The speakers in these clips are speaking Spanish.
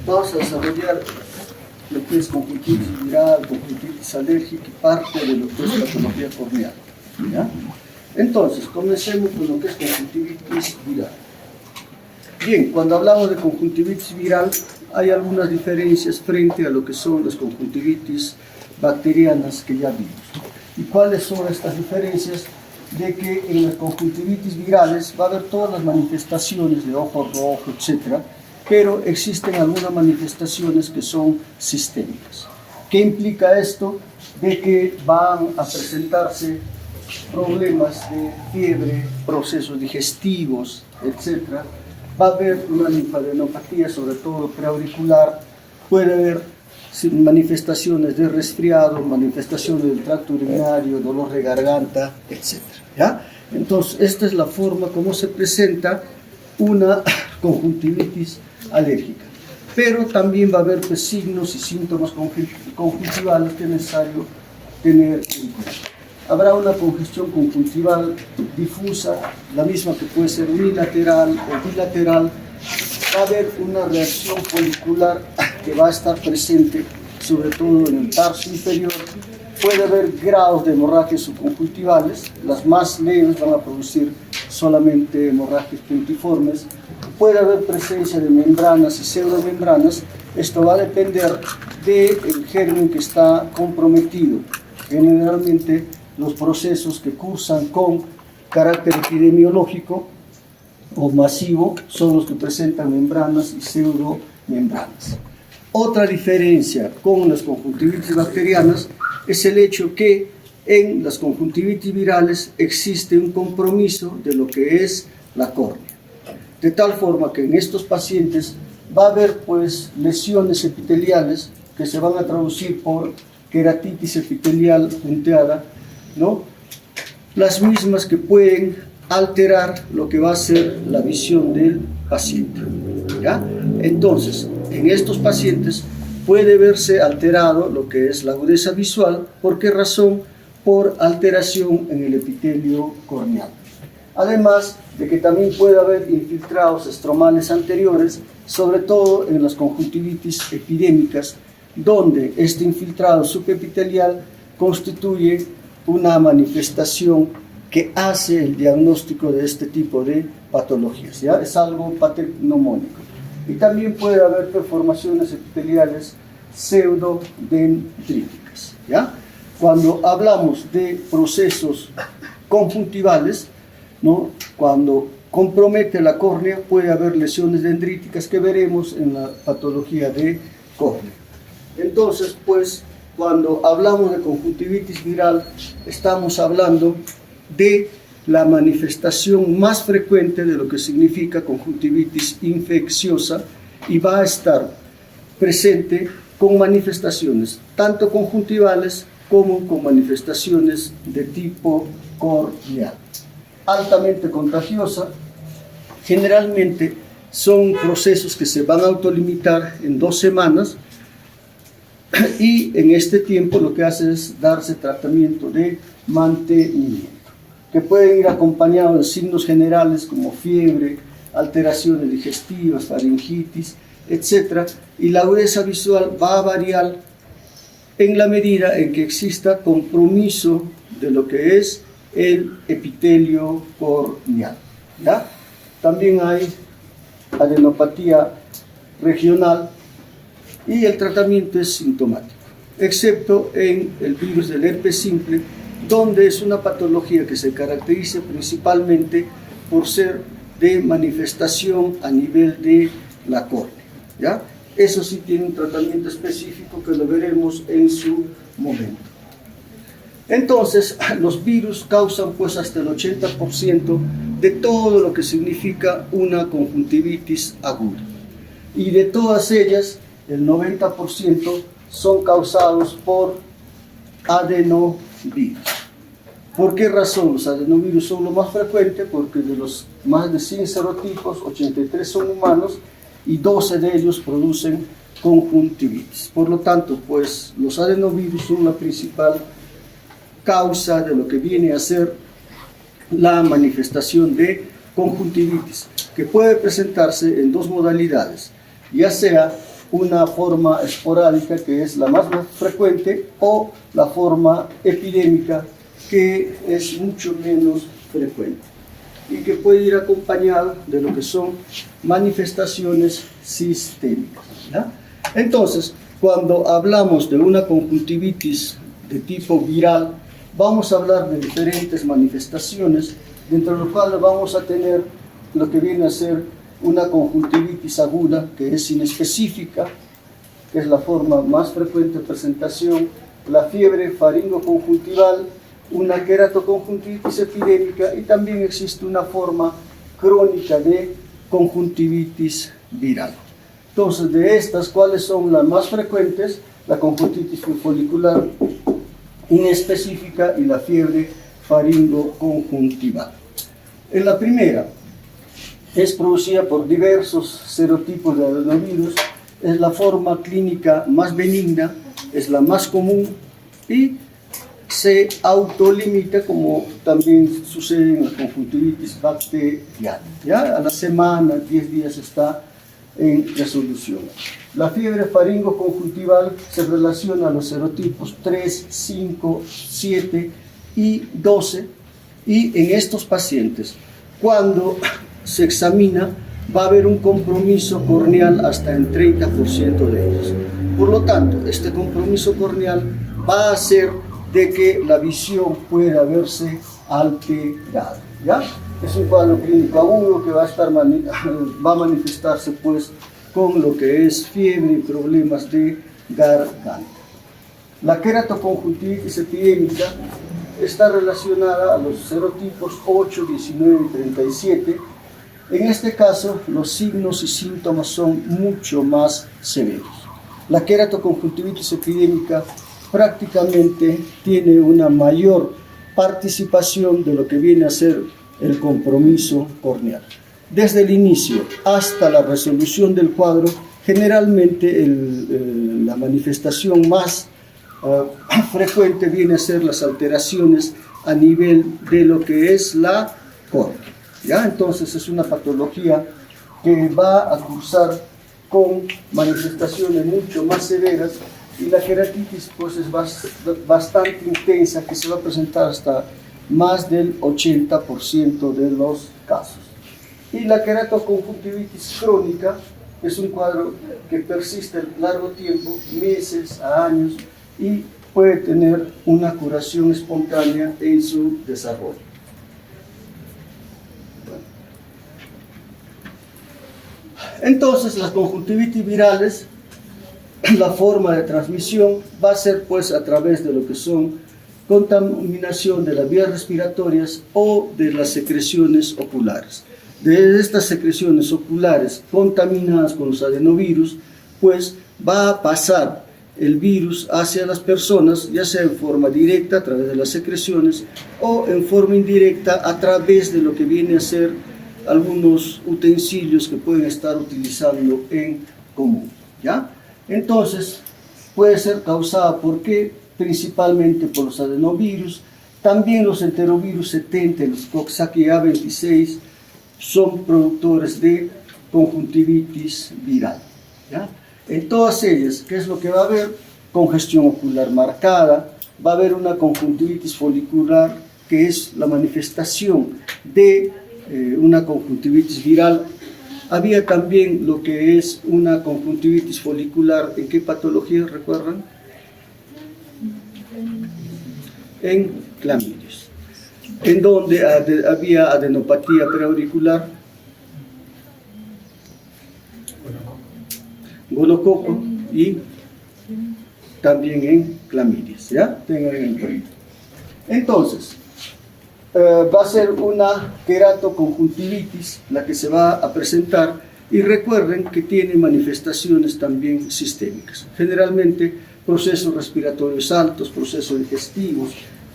Vamos a desarrollar lo que es conjuntivitis viral, conjuntivitis alérgica y parte de lo que es patología corneal, ¿ya? Entonces, comencemos con lo que es conjuntivitis viral. Bien, cuando hablamos de conjuntivitis viral, hay algunas diferencias frente a lo que son las conjuntivitis bacterianas que ya vimos. ¿Y cuáles son estas diferencias? De que en las conjuntivitis virales va a haber todas las manifestaciones de ojo rojo, etc., pero existen algunas manifestaciones que son sistémicas. ¿Qué implica esto? De que van a presentarse problemas de fiebre, procesos digestivos, etc. Va a haber una linfadenopatía, sobre todo preauricular, puede haber manifestaciones de resfriado, manifestaciones del tracto urinario, dolor de garganta, etc. ¿Ya? Entonces, esta es la forma como se presenta una conjuntivitis alérgica. Pero también va a haber pues, signos y síntomas conjuntivales que es necesario tener en cuenta. Habrá una congestión conjuntival difusa, la misma que puede ser unilateral o bilateral. Va a haber una reacción folicular que va a estar presente, sobre todo en el tarso inferior. Puede haber grados de hemorragias subconjuntivales, las más leves van a producir solamente hemorragias puntiformes. Puede haber presencia de membranas y pseudomembranas, esto va a depender del germen que está comprometido. Generalmente los procesos que cursan con carácter epidemiológico o masivo son los que presentan membranas y pseudomembranas. Otra diferencia con las conjuntivitis bacterianas es el hecho que en las conjuntivitis virales existe un compromiso de lo que es la córnea. De tal forma que en estos pacientes va a haber pues lesiones epiteliales que se van a traducir por queratitis epitelial punteada, ¿no? Las mismas que pueden alterar lo que va a ser la visión del paciente, ¿ya? Entonces, en estos pacientes puede verse alterado lo que es la agudeza visual. ¿Por qué razón? Por alteración en el epitelio corneal. Además de que también puede haber infiltrados estromales anteriores, sobre todo en las conjuntivitis epidémicas, donde este infiltrado subepitelial constituye una manifestación que hace el diagnóstico de este tipo de patologías, ¿ya? Es algo patognomónico. Y también puede haber performaciones epiteliales pseudodendríticas, ¿ya? Cuando hablamos de procesos conjuntivales, ¿no? Cuando compromete la córnea, puede haber lesiones dendríticas que veremos en la patología de córnea. Entonces, pues, cuando hablamos de conjuntivitis viral, estamos hablando de la manifestación más frecuente de lo que significa conjuntivitis infecciosa y va a estar presente con manifestaciones tanto conjuntivales como con manifestaciones de tipo corneal. Altamente contagiosa, generalmente son procesos que se van a autolimitar en 2 semanas y en este tiempo lo que hace es darse tratamiento de mantenimiento, que pueden ir acompañados de signos generales como fiebre, alteraciones digestivas, faringitis, etc. Y la agudeza visual va a variar en la medida en que exista compromiso de lo que es el epitelio corneal, ¿ya? También hay adenopatía regional y el tratamiento es sintomático, excepto en el virus del herpes simple, donde es una patología que se caracteriza principalmente por ser de manifestación a nivel de la córnea, ¿ya? Eso sí tiene un tratamiento específico que lo veremos en su momento. Entonces, los virus causan pues hasta el 80% de todo lo que significa una conjuntivitis aguda. Y de todas ellas, el 90% son causados por adenovirus. ¿Por qué razón? Los adenovirus son lo más frecuente, porque de los más de 100 serotipos, 83 son humanos y 12 de ellos producen conjuntivitis. Por lo tanto, pues los adenovirus son la principal causa de lo que viene a ser la manifestación de conjuntivitis, que puede presentarse en dos modalidades, ya sea una forma esporádica, que es la más frecuente, o la forma epidémica, que es mucho menos frecuente y que puede ir acompañada de lo que son manifestaciones sistémicas, ¿ya? Entonces, cuando hablamos de una conjuntivitis de tipo viral, vamos a hablar de diferentes manifestaciones, dentro de lo cual vamos a tener lo que viene a ser una conjuntivitis aguda, que es inespecífica, que es la forma más frecuente de presentación, la fiebre faringoconjuntival, una queratoconjuntivitis epidémica, y también existe una forma crónica de conjuntivitis viral. Entonces, de estas, ¿cuáles son las más frecuentes? La conjuntivitis folicular inespecífica y la fiebre faringoconjuntival. En la primera, es producida por diversos serotipos de adenovirus, es la forma clínica más benigna, es la más común y se autolimita, como también sucede en la conjuntivitis bacteriana. ¿Ya? A la semana, 10 días está en resolución. La fiebre faringoconjuntival se relaciona a los serotipos 3, 5, 7 y 12, y en estos pacientes, cuando se examina, va a haber un compromiso corneal hasta en 30% de ellos. Por lo tanto, este compromiso corneal va a hacer de que la visión pueda verse alterada, ¿ya? Es un cuadro clínico agudo que va a manifestarse pues con lo que es fiebre y problemas de garganta. La queratoconjuntivitis epidémica está relacionada a los serotipos 8, 19 y 37. En este caso, los signos y síntomas son mucho más severos. La queratoconjuntivitis epidémica prácticamente tiene una mayor participación de lo que viene a ser el compromiso corneal. Desde el inicio hasta la resolución del cuadro, generalmente la manifestación más frecuente viene a ser las alteraciones a nivel de lo que es la córnea, ¿ya? Entonces es una patología que va a cursar con manifestaciones mucho más severas, y la queratitis pues es bastante intensa, que se va a presentar hasta más del 80% de los casos. Y la queratoconjuntivitis crónica es un cuadro que persiste largo tiempo, meses a años, y puede tener una curación espontánea en su desarrollo. Entonces, las conjuntivitis virales, la forma de transmisión va a ser pues a través de lo que son contaminación de las vías respiratorias o de las secreciones oculares. De estas secreciones oculares contaminadas con los adenovirus, pues va a pasar el virus hacia las personas, ya sea en forma directa a través de las secreciones o en forma indirecta a través de lo que viene a ser algunos utensilios que pueden estar utilizando en común, ¿ya? Entonces, puede ser causada por qué, principalmente por los adenovirus. También los enterovirus 70, los Coxsackie A26, son productores de conjuntivitis viral, ¿ya? En todas ellas, ¿qué es lo que va a haber? Congestión ocular marcada, va a haber una conjuntivitis folicular, que es la manifestación de una conjuntivitis viral. Había también lo que es una conjuntivitis folicular, ¿en qué patología recuerdan? En clamidios, en donde había adenopatía preauricular, gonococo y también en clamidias, ¿ya? Tengan en cuenta. Entonces, va a ser una queratoconjuntivitis la que se va a presentar, y recuerden que tiene manifestaciones también sistémicas, generalmente procesos respiratorios altos, procesos digestivos,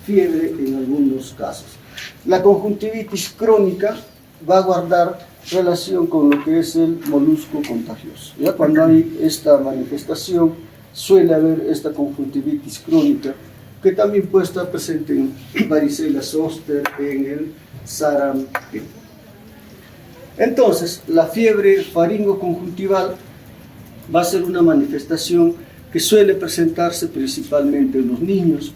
fiebre en algunos casos. La conjuntivitis crónica va a guardar relación con lo que es el molusco contagioso. ¿Ya? Cuando hay esta manifestación, suele haber esta conjuntivitis crónica, que también puede estar presente en varicela zoster, en el sarampión. Entonces, la fiebre faringoconjuntival va a ser una manifestación que suele presentarse principalmente en los niños,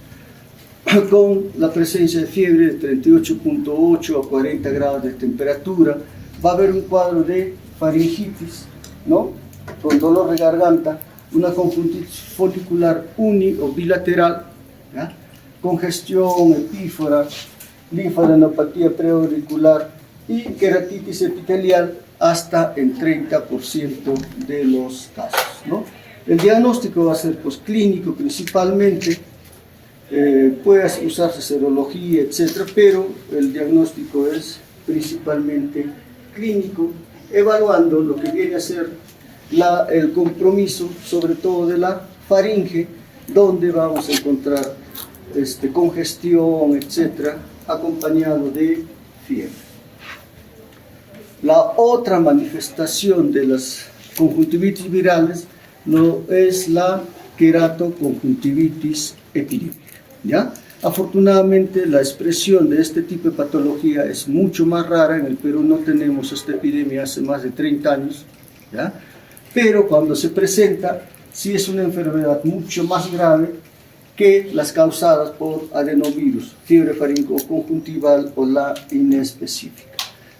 con la presencia de fiebre de 38.8 a 40 grados de temperatura. Va a haber un cuadro de faringitis, ¿no?, con dolor de garganta, una conjuntivitis folicular uni o bilateral, ¿ya?, congestión epífora, linfadenopatía preauricular y queratitis epitelial hasta en 30% de los casos, ¿no? El diagnóstico va a ser clínico principalmente, puede usarse serología, etc., pero el diagnóstico es principalmente clínico, evaluando lo que viene a ser el compromiso, sobre todo de la faringe, donde vamos a encontrar congestión, etc., acompañado de fiebre. La otra manifestación de las conjuntivitis virales es la queratoconjuntivitis epidémica, ¿ya? Afortunadamente, la expresión de este tipo de patología es mucho más rara. En el Perú no tenemos esta epidemia hace más de 30 años, ¿ya? Pero cuando se presenta, sí es una enfermedad mucho más grave que las causadas por adenovirus, fiebre faringoconjuntival o la inespecífica.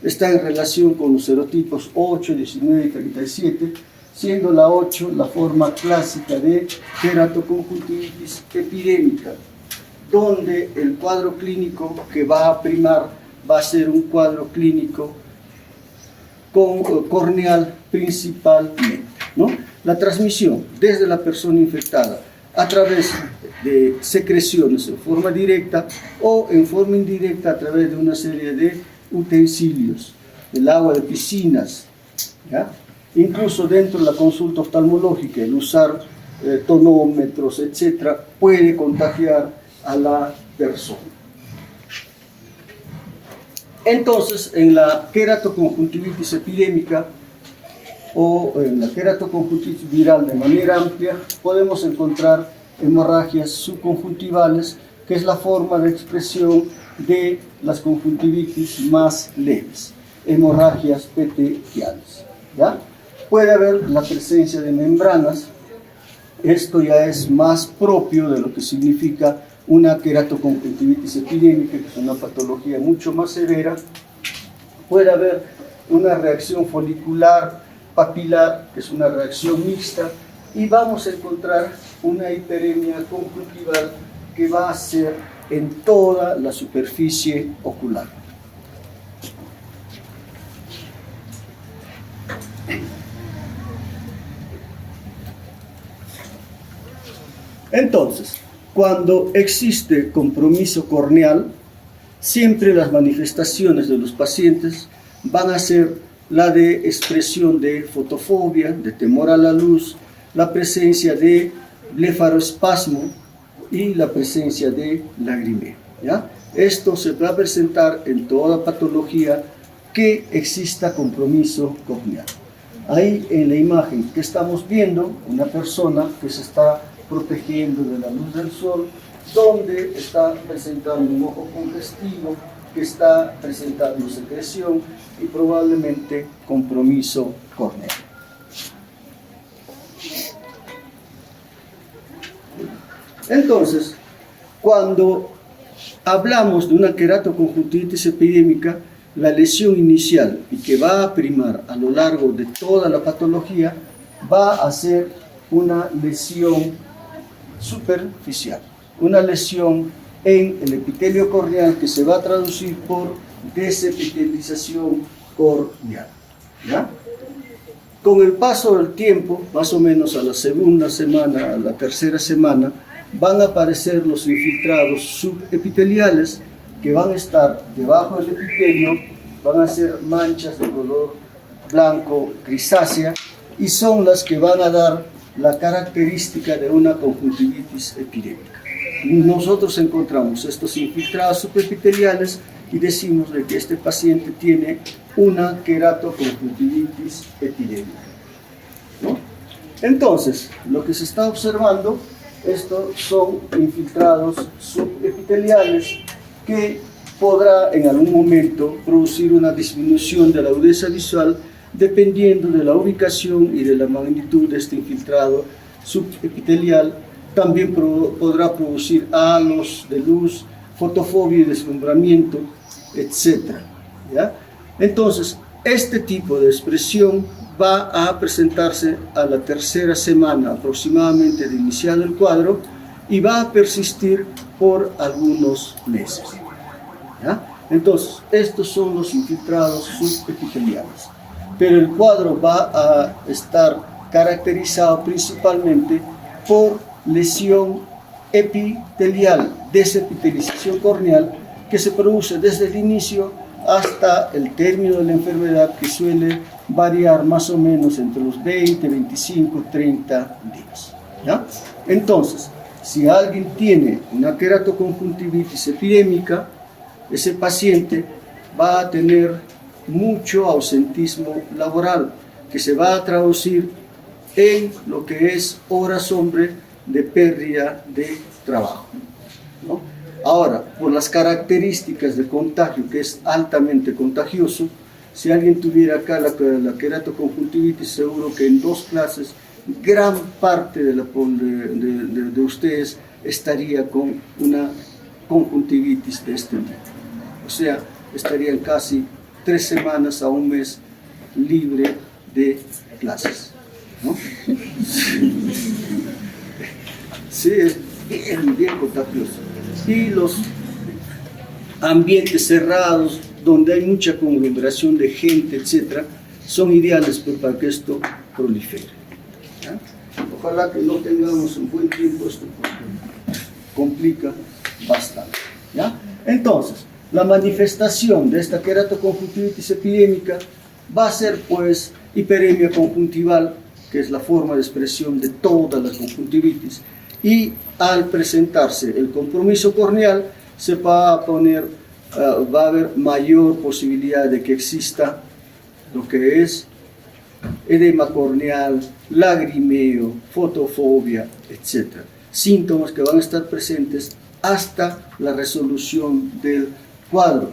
Está en relación con los serotipos 8, 19 y 37, siendo la 8 la forma clásica de queratoconjuntivitis epidémica, donde el cuadro clínico que va a primar va a ser un cuadro clínico corneal principalmente, ¿no? La transmisión desde la persona infectada a través de secreciones en forma directa o en forma indirecta a través de una serie de utensilios, el agua de piscinas, ¿ya? Incluso dentro de la consulta oftalmológica, el usar tonómetros, etc., puede contagiar a la persona. Entonces, en la queratoconjuntivitis epidémica o en la queratoconjuntivitis viral de manera amplia, podemos encontrar hemorragias subconjuntivales, que es la forma de expresión de las conjuntivitis más leves, hemorragias petequiales, ¿ya? Puede haber la presencia de membranas. Esto ya es más propio de lo que significa una queratoconjuntivitis epidémica, que es una patología mucho más severa. Puede haber una reacción folicular papilar, que es una reacción mixta, y vamos a encontrar una hiperemia conjuntival que va a ser en toda la superficie ocular. Entonces, cuando existe compromiso corneal, siempre las manifestaciones de los pacientes van a ser la de expresión de fotofobia, de temor a la luz, la presencia de blefaroespasmo y la presencia de lagrimeo, ¿ya? Esto se va a presentar en toda patología que exista compromiso corneal. Ahí en la imagen que estamos viendo, una persona que se está protegiendo de la luz del sol, donde está presentando un ojo congestivo, que está presentando secreción y probablemente compromiso corneal. Entonces, cuando hablamos de una queratoconjuntivitis epidémica, la lesión inicial y que va a primar a lo largo de toda la patología va a ser una lesión superficial, una lesión en el epitelio corneal que se va a traducir por desepitelización corneal, ¿ya? Con el paso del tiempo, más o menos a la segunda semana, a la tercera semana, van a aparecer los infiltrados subepiteliales que van a estar debajo del epitelio, van a ser manchas de color blanco grisácea y son las que van a dar la característica de una conjuntivitis epidémica. Nosotros encontramos estos infiltrados subepiteliales y decimos de que este paciente tiene una queratoconjuntivitis epidémica, ¿no? Entonces, lo que se está observando, estos son infiltrados subepiteliales que podrá en algún momento producir una disminución de la agudeza visual dependiendo de la ubicación y de la magnitud de este infiltrado subepitelial. También podrá producir halos de luz, fotofobia y deslumbramiento, etc. ¿Ya? Entonces, este tipo de expresión va a presentarse a la tercera semana aproximadamente de iniciado el cuadro y va a persistir por algunos meses. ¿Ya? Entonces, estos son los infiltrados subepiteliales. Pero el cuadro va a estar caracterizado principalmente por lesión epitelial, desepitelización corneal, que se produce desde el inicio hasta el término de la enfermedad, que suele variar más o menos entre los 20, 25, 30 días. ¿Ya? Entonces, si alguien tiene una queratoconjuntivitis epidémica, ese paciente va a tener mucho ausentismo laboral, que se va a traducir en lo que es horas hombre de pérdida de trabajo, ¿no? Ahora, por las características de contagio, que es altamente contagioso, si alguien tuviera acá la queratoconjuntivitis, seguro que en 2 clases, gran parte de ustedes estaría con una conjuntivitis de este tipo. O sea, estarían casi 3 semanas a un mes libre de clases, ¿no? Sí, es bien contagioso. Y los ambientes cerrados, donde hay mucha conglomeración de gente, etc., son ideales para que esto prolifere. ¿Ya? Ojalá que no tengamos un buen tiempo esto, porque complica bastante. ¿Ya? Entonces, la manifestación de esta queratoconjuntivitis epidémica va a ser, pues, hiperemia conjuntival, que es la forma de expresión de toda la conjuntivitis, y al presentarse el compromiso corneal, se va a poner, va a haber mayor posibilidad de que exista lo que es edema corneal, lagrimeo, fotofobia, etc. Síntomas que van a estar presentes hasta la resolución del cuadro.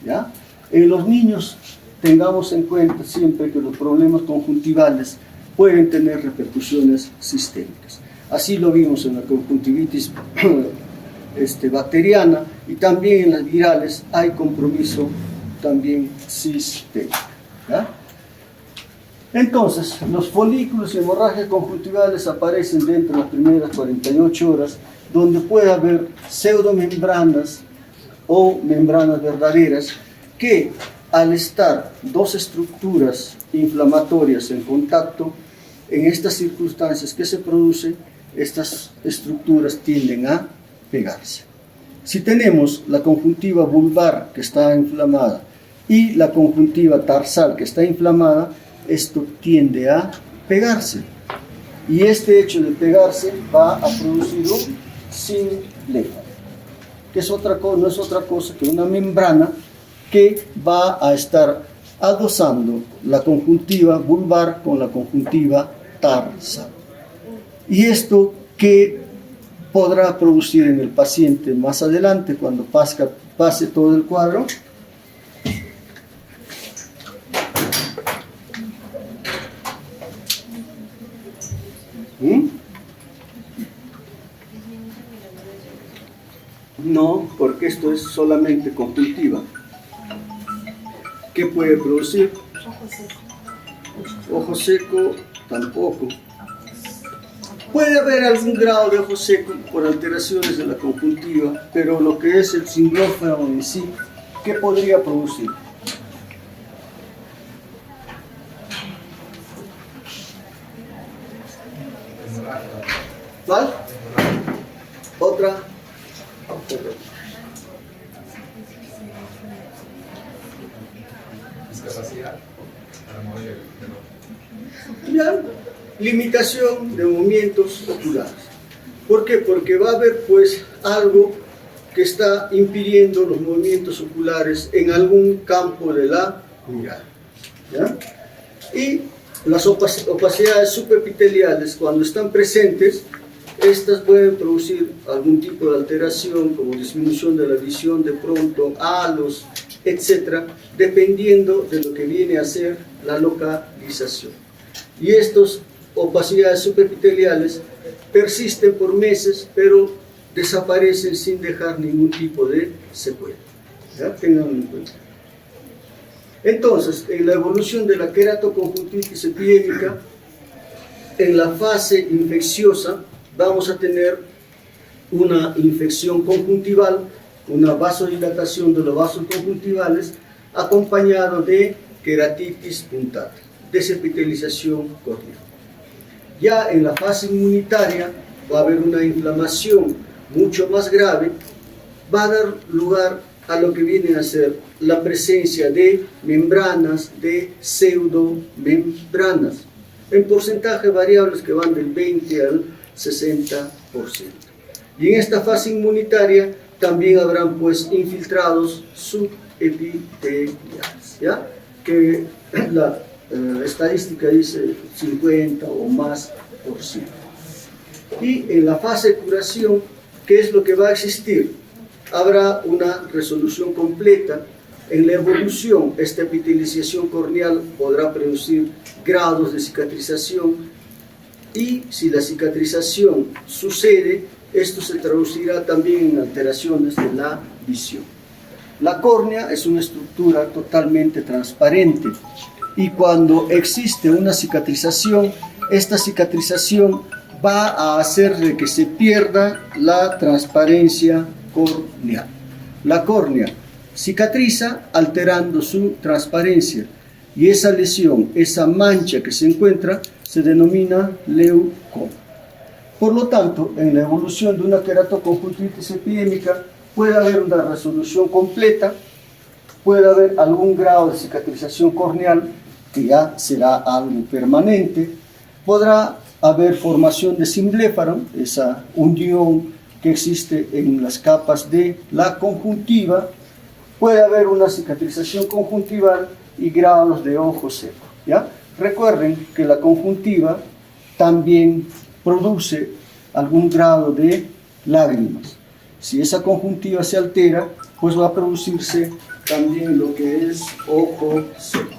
¿Ya? En los niños, tengamos en cuenta siempre que los problemas conjuntivales pueden tener repercusiones sistémicas. Así lo vimos en la conjuntivitis bacteriana, y también en las virales hay compromiso también sistémico. ¿Ya? Entonces, los folículos y hemorragias conjuntivales aparecen dentro de las primeras 48 horas, donde puede haber pseudomembranas o membranas verdaderas que, al estar 2 estructuras inflamatorias en contacto, en estas circunstancias que se producen, estas estructuras tienden a pegarse. Si tenemos la conjuntiva vulvar que está inflamada y la conjuntiva tarsal que está inflamada, esto tiende a pegarse. Y este hecho de pegarse va a producir un síndrome, que es no es otra cosa que una membrana que va a estar adosando la conjuntiva vulvar con la conjuntiva tarsal. Y esto que podrá producir en el paciente más adelante, cuando pase todo el cuadro, No, porque esto es solamente conjuntiva. ¿Qué puede producir? Ojo seco, tampoco. Puede haber algún grado de ojo seco por alteraciones de la conjuntiva, pero lo que es el sindrófano en sí, ¿qué podría producir? ¿Cuál? Otra. Discapacidad para mover el Ya, limitación de movimientos oculares. ¿Por qué? Porque va a haber pues algo que está impidiendo los movimientos oculares en algún campo de la miral. ¿Ya? Y las opacidades subepiteliales, cuando están presentes, estas pueden producir algún tipo de alteración, como disminución de la visión de pronto, halos, etc., dependiendo de lo que viene a ser la localización. Y estas opacidades subepiteliales persisten por meses, pero desaparecen sin dejar ningún tipo de secuela. ¿Ya? Tenganlo en cuenta. Entonces, en la evolución de la queratoconjuntivitis epidémica, en la fase infecciosa, vamos a tener una infección conjuntival, una vasodilatación de los vasos conjuntivales, acompañado de queratitis puntata, desepitelización corneal. Ya en la fase inmunitaria va a haber una inflamación mucho más grave, va a dar lugar a lo que viene a ser la presencia de membranas, de pseudomembranas, en porcentajes variables que van del 20 al 60%. Y en esta fase inmunitaria también habrán pues infiltrados subepiteliales, ¿ya? Que la estadística dice 50 o más por ciento. Y en la fase de curación, ¿qué es lo que va a existir? Habrá una resolución completa. En la evolución, esta epitelización corneal podrá producir grados de cicatrización, y si la cicatrización sucede, esto se traducirá también en alteraciones de la visión. La córnea es una estructura totalmente transparente, y cuando existe una cicatrización, esta cicatrización va a hacer de que se pierda la transparencia corneal. La córnea cicatriza alterando su transparencia, y esa lesión, esa mancha que se encuentra, se denomina leucoma. Por lo tanto, en la evolución de una queratoconjuntivitis epidémica puede haber una resolución completa, puede haber algún grado de cicatrización corneal, que ya será algo permanente, podrá haber formación de simbléfaro, esa unión que existe en las capas de la conjuntiva, puede haber una cicatrización conjuntival y grados de ojo seco, ¿ya? Recuerden que la conjuntiva también produce algún grado de lágrimas. Si esa conjuntiva se altera, pues va a producirse también lo que es ojo seco.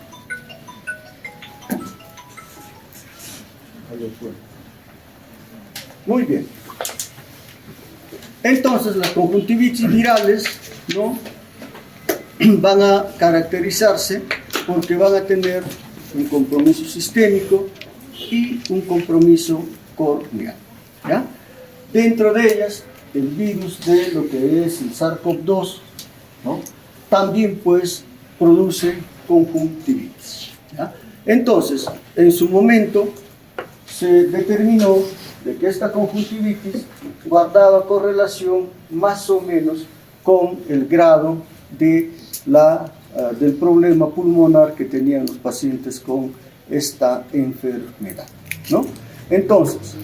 Muy bien. Entonces, las conjuntivitis virales, ¿no?, van a caracterizarse porque van a tener un compromiso sistémico y un compromiso corneal, ¿ya? Dentro de ellas, el virus de lo que es el SARS-CoV-2, ¿no?, también pues produce conjuntivitis, ¿ya? Entonces, en su momento se determinó de que esta conjuntivitis guardaba correlación más o menos con el grado de del problema pulmonar que tenían los pacientes con esta enfermedad, ¿no? Entonces,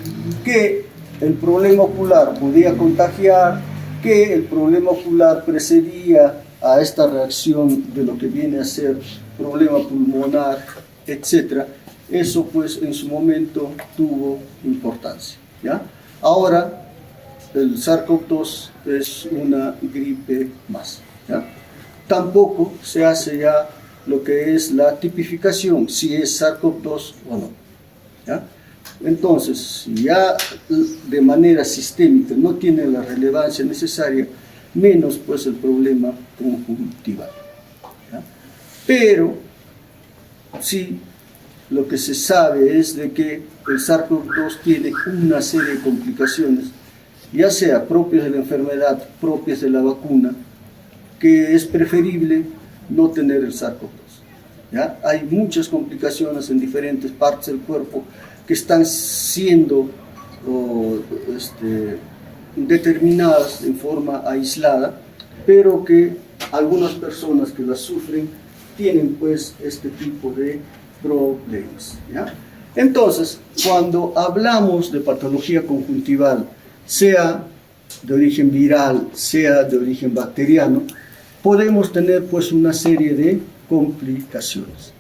que el problema ocular podía contagiar, que el problema ocular precedía a esta reacción de lo que viene a ser problema pulmonar, etc., eso pues en su momento tuvo importancia, ¿ya? Ahora el SARS-CoV-2 es una gripe más, ¿ya? Tampoco se hace ya lo que es la tipificación, si es SARS-CoV-2 o no, ¿ya? Entonces, si ya de manera sistémica no tiene la relevancia necesaria, menos pues el problema conjuntival, ¿ya? Pero sí, lo que se sabe es de que el SARS-CoV-2 tiene una serie de complicaciones, ya sea propias de la enfermedad, propias de la vacuna, que es preferible no tener el SARS-CoV-2, ¿ya? Hay muchas complicaciones en diferentes partes del cuerpo que están siendo determinadas en forma aislada, pero que algunas personas que las sufren tienen pues este tipo de problemas, ¿ya? Entonces, cuando hablamos de patología conjuntival, sea de origen viral, sea de origen bacteriano, podemos tener pues una serie de complicaciones.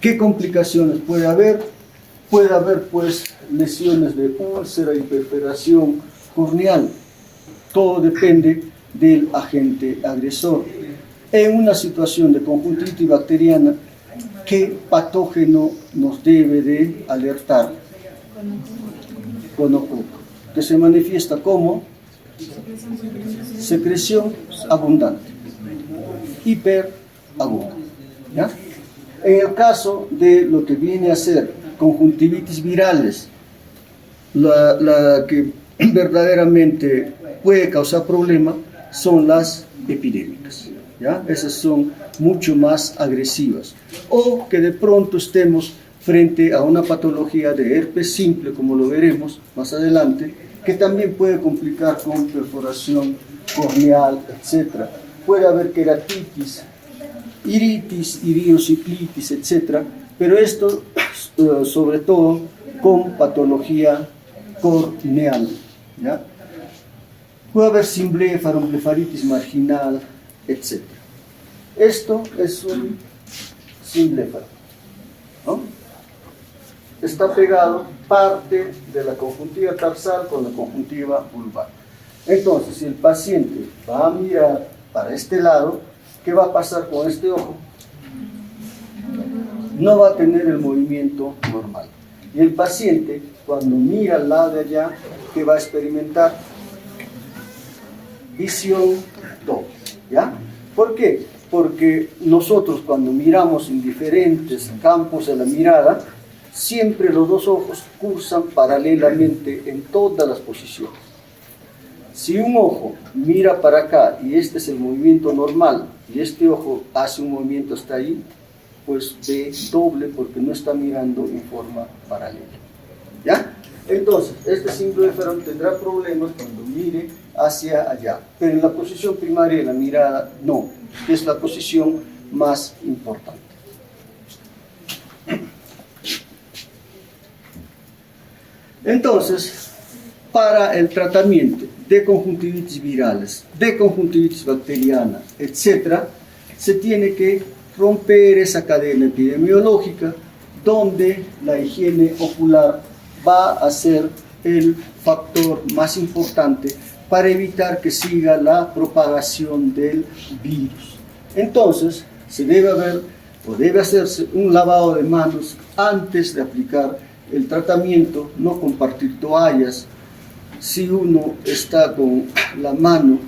¿Qué complicaciones puede haber? Puede haber pues lesiones de úlcera y perforación corneal. Todo depende del agente agresor. En una situación de conjuntivitis bacteriana, ¿qué patógeno nos debe de alertar? Gonococo, que se manifiesta como secreción abundante, hiperabundante. ¿Ya? En el caso de lo que viene a ser conjuntivitis virales, la que verdaderamente puede causar problema son las epidémicas. ¿Ya? Esas son mucho más agresivas. O que de pronto estemos frente a una patología de herpes simple, como lo veremos más adelante, que también puede complicar con perforación corneal, etc. Puede haber queratitis, iritis, iriociclitis, etc. Pero esto, sobre todo, con patología corneal. ¿Ya? Puede haber blefaritis marginal, etc. Esto es un simbléfaro, ¿no? Está pegado parte de la conjuntiva tarsal con la conjuntiva vulvar. Entonces, si el paciente va a mirar para este lado, ¿qué va a pasar con este ojo? No va a tener el movimiento normal. Y el paciente, cuando mira al lado de allá, ¿qué va a experimentar? Visión doble. ¿Ya? ¿Por qué? Porque nosotros cuando miramos en diferentes campos de la mirada, siempre los dos ojos cursan paralelamente en todas las posiciones. Si un ojo mira para acá y este es el movimiento normal y este ojo hace un movimiento hasta ahí, pues ve doble porque no está mirando en forma paralela. ¿Ya? Entonces, este simbléfaro tendrá problemas cuando mire hacia allá, pero en la posición primaria de la mirada no, que es la posición más importante. Entonces, para el tratamiento de conjuntivitis virales, de conjuntivitis bacteriana, etc., se tiene que romper esa cadena epidemiológica donde la higiene ocular va a ser el factor más importante para evitar que siga la propagación del virus. Entonces, se debe haber o debe hacerse un lavado de manos antes de aplicar el tratamiento, no compartir toallas. Si uno está con la mano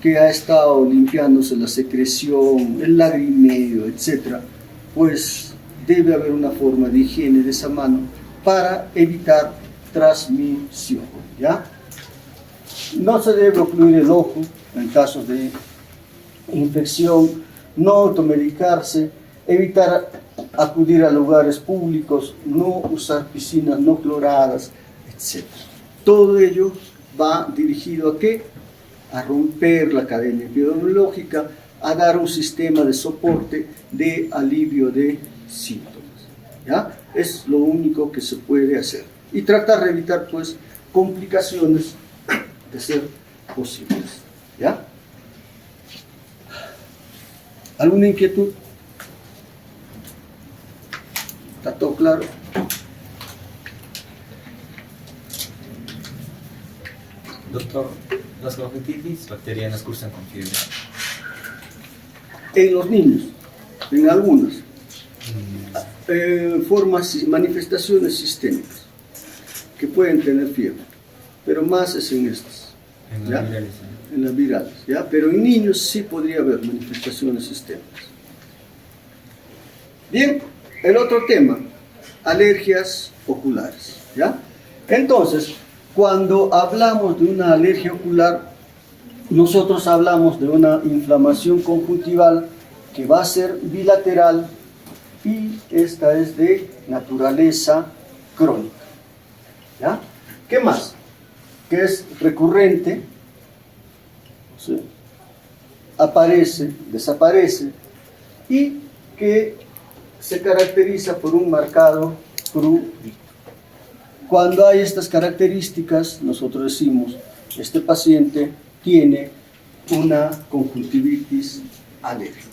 que ha estado limpiándose la secreción, el lagrimeo, etc., pues debe haber una forma de higiene de esa mano para evitar transmisión. ¿Ya? No se debe ocluir el ojo en casos de infección, no automedicarse, evitar acudir a lugares públicos, no usar piscinas no cloradas, etc. Todo ello va dirigido ¿a qué? A romper la cadena epidemiológica, a dar un sistema de soporte de alivio de síntomas. ¿Ya? Es lo único que se puede hacer. Y tratar de evitar, pues, complicaciones de ser posibles. ¿Ya? ¿Alguna inquietud? ¿Está todo claro? Doctor, ¿las conjuntivitis bacterianas cursan con fiebre? En los niños, en algunas. Formas y manifestaciones sistémicas que pueden tener fiebre, pero más es en estas. En ¿ya? las virales. En las virales, ¿ya? Pero en niños sí podría haber manifestaciones sistémicas. Bien, el otro tema, alergias oculares, ¿ya? Entonces, cuando hablamos de una alergia ocular, nosotros hablamos de una inflamación conjuntival que va a ser bilateral y esta es de naturaleza crónica. ¿Ya? ¿Qué más? Que es recurrente, ¿sí? Aparece, desaparece y que se caracteriza por un marcado prurito. Cuando hay estas características, nosotros decimos, este paciente tiene una conjuntivitis alérgica.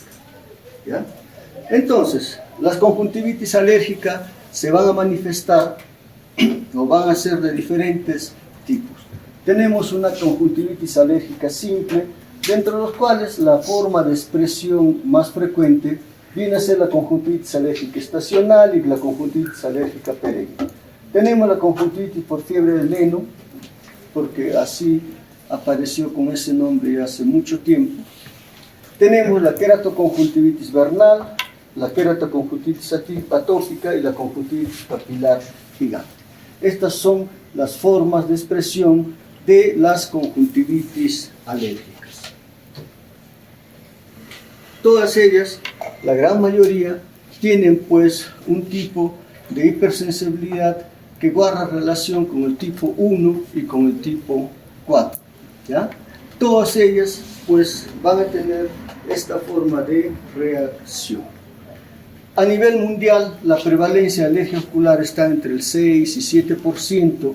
¿Ya? Entonces, las conjuntivitis alérgicas se van a manifestar o van a ser de diferentes tipos. Tenemos una conjuntivitis alérgica simple, dentro de los cuales la forma de expresión más frecuente viene a ser la conjuntivitis alérgica estacional y la conjuntivitis alérgica perenne. Tenemos la conjuntivitis por fiebre del heno, porque así apareció con ese nombre hace mucho tiempo. Tenemos la queratoconjuntivitis vernal, la queratoconjuntivitis atópica y la conjuntivitis papilar gigante. Estas son las formas de expresión de las conjuntivitis alérgicas. Todas ellas, la gran mayoría, tienen pues un tipo de hipersensibilidad que guarda relación con el tipo 1 y con el tipo 4. ¿Ya? Todas ellas pues van a tener esta forma de reacción. A nivel mundial, la prevalencia de alergia ocular está entre el 6 y 7%.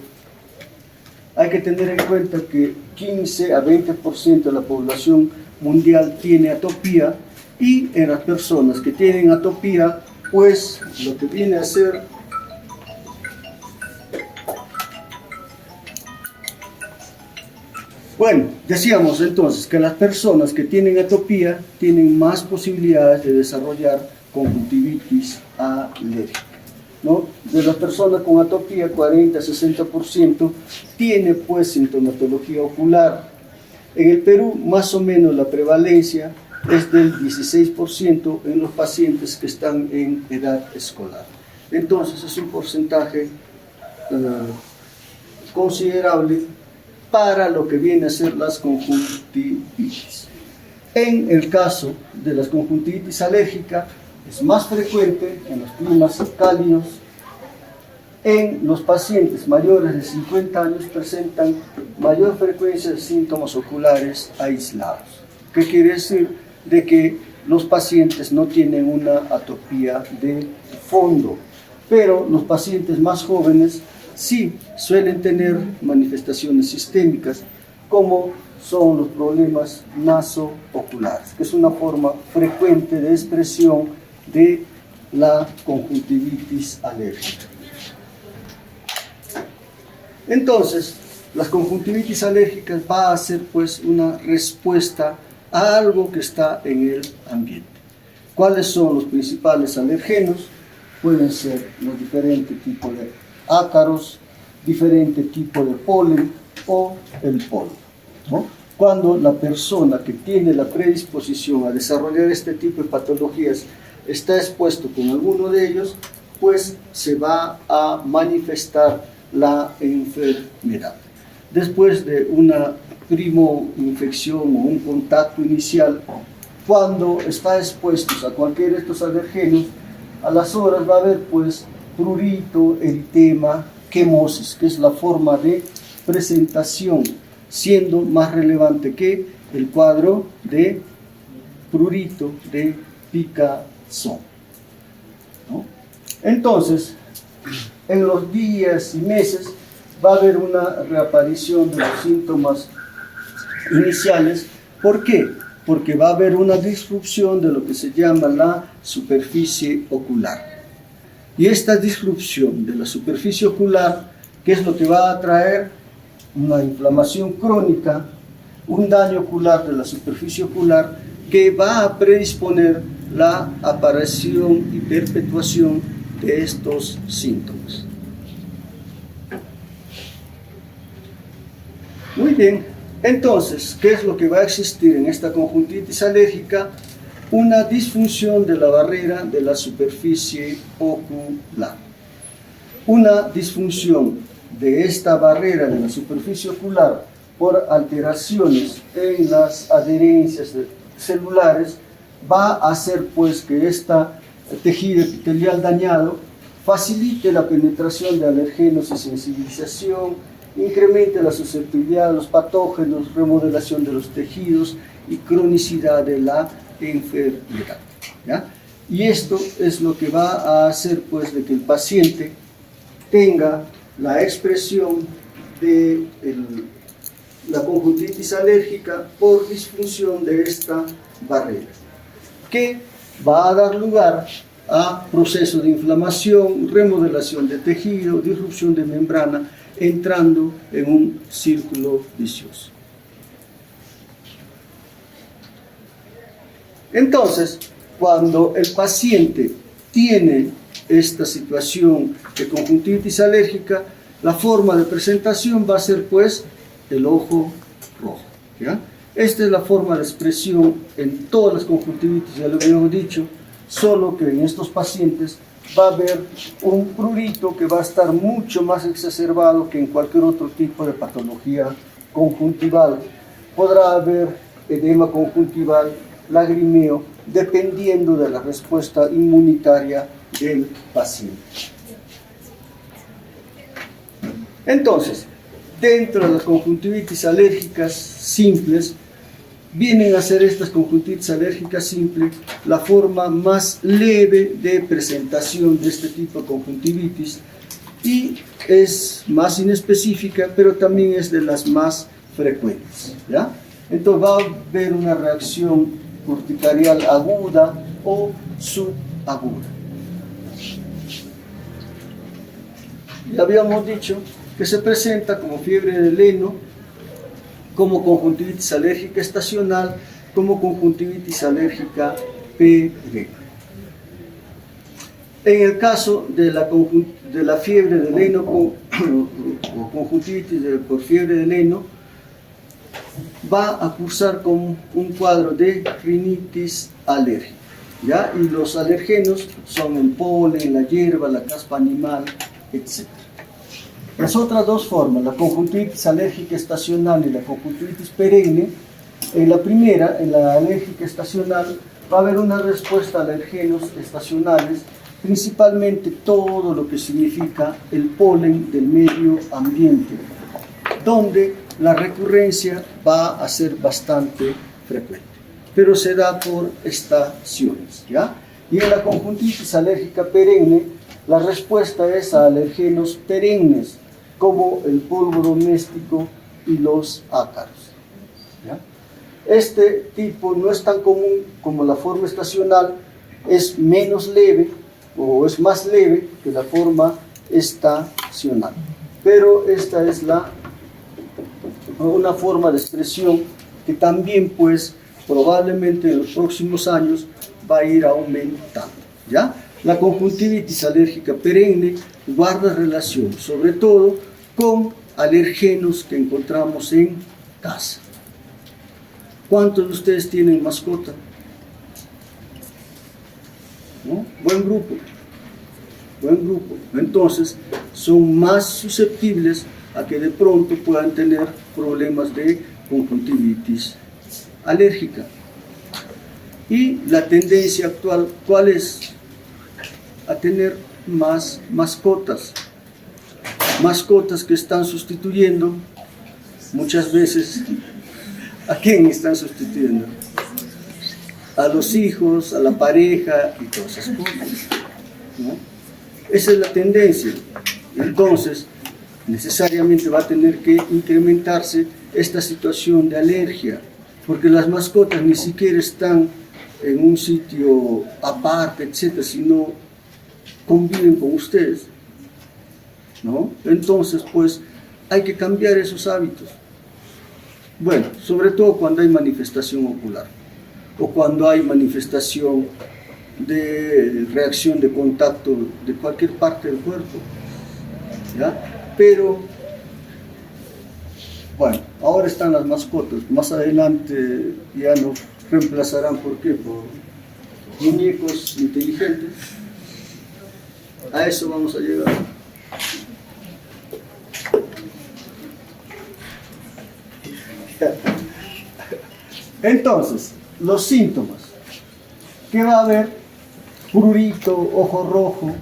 Hay que tener en cuenta que 15 a 20% de la población mundial tiene atopía, y en las personas que tienen atopía, pues lo que viene a ser bueno, decíamos entonces que las personas que tienen atopía tienen más posibilidades de desarrollar conjuntivitis alérgica, ¿no? De las personas con atopía, 40-60% tiene pues sintomatología ocular. En el Perú, más o menos la prevalencia es del 16% en los pacientes que están en edad escolar. Entonces es un porcentaje considerable para lo que viene a ser las conjuntivitis. En el caso de las conjuntivitis alérgicas, es más frecuente en los climas cálidos. En los pacientes mayores de 50 años presentan mayor frecuencia de síntomas oculares aislados. ¿Qué quiere decir? De que los pacientes no tienen una atopía de fondo, pero los pacientes más jóvenes sí suelen tener manifestaciones sistémicas, como son los problemas nasooculares, que es una forma frecuente de expresión de la conjuntivitis alérgica. Entonces, las conjuntivitis alérgicas va a ser pues una respuesta a algo que está en el ambiente. ¿Cuáles son los principales alergenos? Pueden ser los diferentes tipos de ácaros, diferente tipo de polen o el polvo, ¿no? Cuando la persona que tiene la predisposición a desarrollar este tipo de patologías está expuesto con alguno de ellos, pues se va a manifestar la enfermedad. Después de una primo-infección o un contacto inicial, cuando está expuesto a cualquiera de estos alergenos, a las horas va a haber pues prurito, eritema, quemosis, que es la forma de presentación, siendo más relevante que el cuadro de prurito, de picazón, ¿no? Entonces, en los días y meses va a haber una reaparición de los síntomas iniciales. ¿Por qué? Porque va a haber una disrupción de lo que se llama la superficie ocular. Y esta disrupción de la superficie ocular, ¿qué es lo que va a traer? Una inflamación crónica, un daño ocular de la superficie ocular que va a predisponer la aparición y perpetuación de estos síntomas. Muy bien, entonces, ¿qué es lo que va a existir en esta conjuntivitis alérgica? Una disfunción de la barrera de la superficie ocular. Una disfunción de esta barrera de la superficie ocular por alteraciones en las adherencias celulares va a hacer pues que este tejido epitelial dañado facilite la penetración de alergenos y sensibilización, incremente la susceptibilidad a los patógenos, remodelación de los tejidos y cronicidad de la enfermedad, ¿ya? Y esto es lo que va a hacer pues de que el paciente tenga la expresión de la conjuntivitis alérgica por disfunción de esta barrera, que va a dar lugar a procesos de inflamación, remodelación de tejido, disrupción de membrana, entrando en un círculo vicioso. Entonces, cuando el paciente tiene esta situación de conjuntivitis alérgica, la forma de presentación va a ser pues el ojo rojo, ¿ya? Esta es la forma de expresión en todas las conjuntivitis, ya lo habíamos dicho, solo que en estos pacientes va a haber un prurito que va a estar mucho más exacerbado que en cualquier otro tipo de patología conjuntival. Podrá haber edema conjuntival, lagrimeo, dependiendo de la respuesta inmunitaria del paciente. Entonces, dentro de las conjuntivitis alérgicas simples, vienen a ser estas conjuntivitis alérgicas simples la forma más leve de presentación de este tipo de conjuntivitis y es más inespecífica, pero también es de las más frecuentes, ¿ya? Entonces va a haber una reacción urticarial aguda o subaguda. Ya habíamos dicho que se presenta como fiebre del heno, como conjuntivitis alérgica estacional, como conjuntivitis alérgica PV. En el caso de la fiebre del heno o conjuntivitis por fiebre del heno, va a cursar con un cuadro de rinitis alérgica, ¿ya? Y los alergenos son el polen, la hierba, la caspa animal, etc. Las otras dos formas, la conjuntivitis alérgica estacional y la conjuntivitis perenne, en la primera, en la alérgica estacional, va a haber una respuesta a alergenos estacionales, principalmente todo lo que significa el polen del medio ambiente, donde la recurrencia va a ser bastante frecuente, pero se da por estaciones, ¿ya? Y en la conjuntivitis alérgica perenne, la respuesta es a alergenos perennes, como el polvo doméstico y los ácaros, ¿ya? Este tipo no es tan común como la forma estacional, es menos leve o es más leve que la forma estacional, pero esta es una forma de expresión que también pues probablemente en los próximos años va a ir aumentando, ¿ya? La conjuntivitis alérgica perenne guarda relación sobre todo con alergenos que encontramos en casa. ¿Cuántos de ustedes tienen mascota? ¿No? Buen grupo. Entonces son más susceptibles a que de pronto puedan tener problemas de conjuntivitis alérgica. Y la tendencia actual, ¿cuál es? A tener más mascotas que están sustituyendo muchas veces. ¿A quién están sustituyendo? A los hijos, a la pareja y todas esas cosas, ¿no? Esa es la tendencia. Entonces necesariamente va a tener que incrementarse esta situación de alergia, porque las mascotas ni siquiera están en un sitio aparte, etcétera, sino conviven con ustedes, ¿no? Entonces, pues, hay que cambiar esos hábitos. Bueno, sobre todo cuando hay manifestación ocular o cuando hay manifestación de reacción de contacto de cualquier parte del cuerpo, ¿ya? Pero, bueno, ahora están las mascotas, más adelante ya nos reemplazarán, ¿por qué? Por muñecos inteligentes. A eso vamos a llegar. Entonces, los síntomas. ¿Qué va a haber? Prurito, ojo rojo,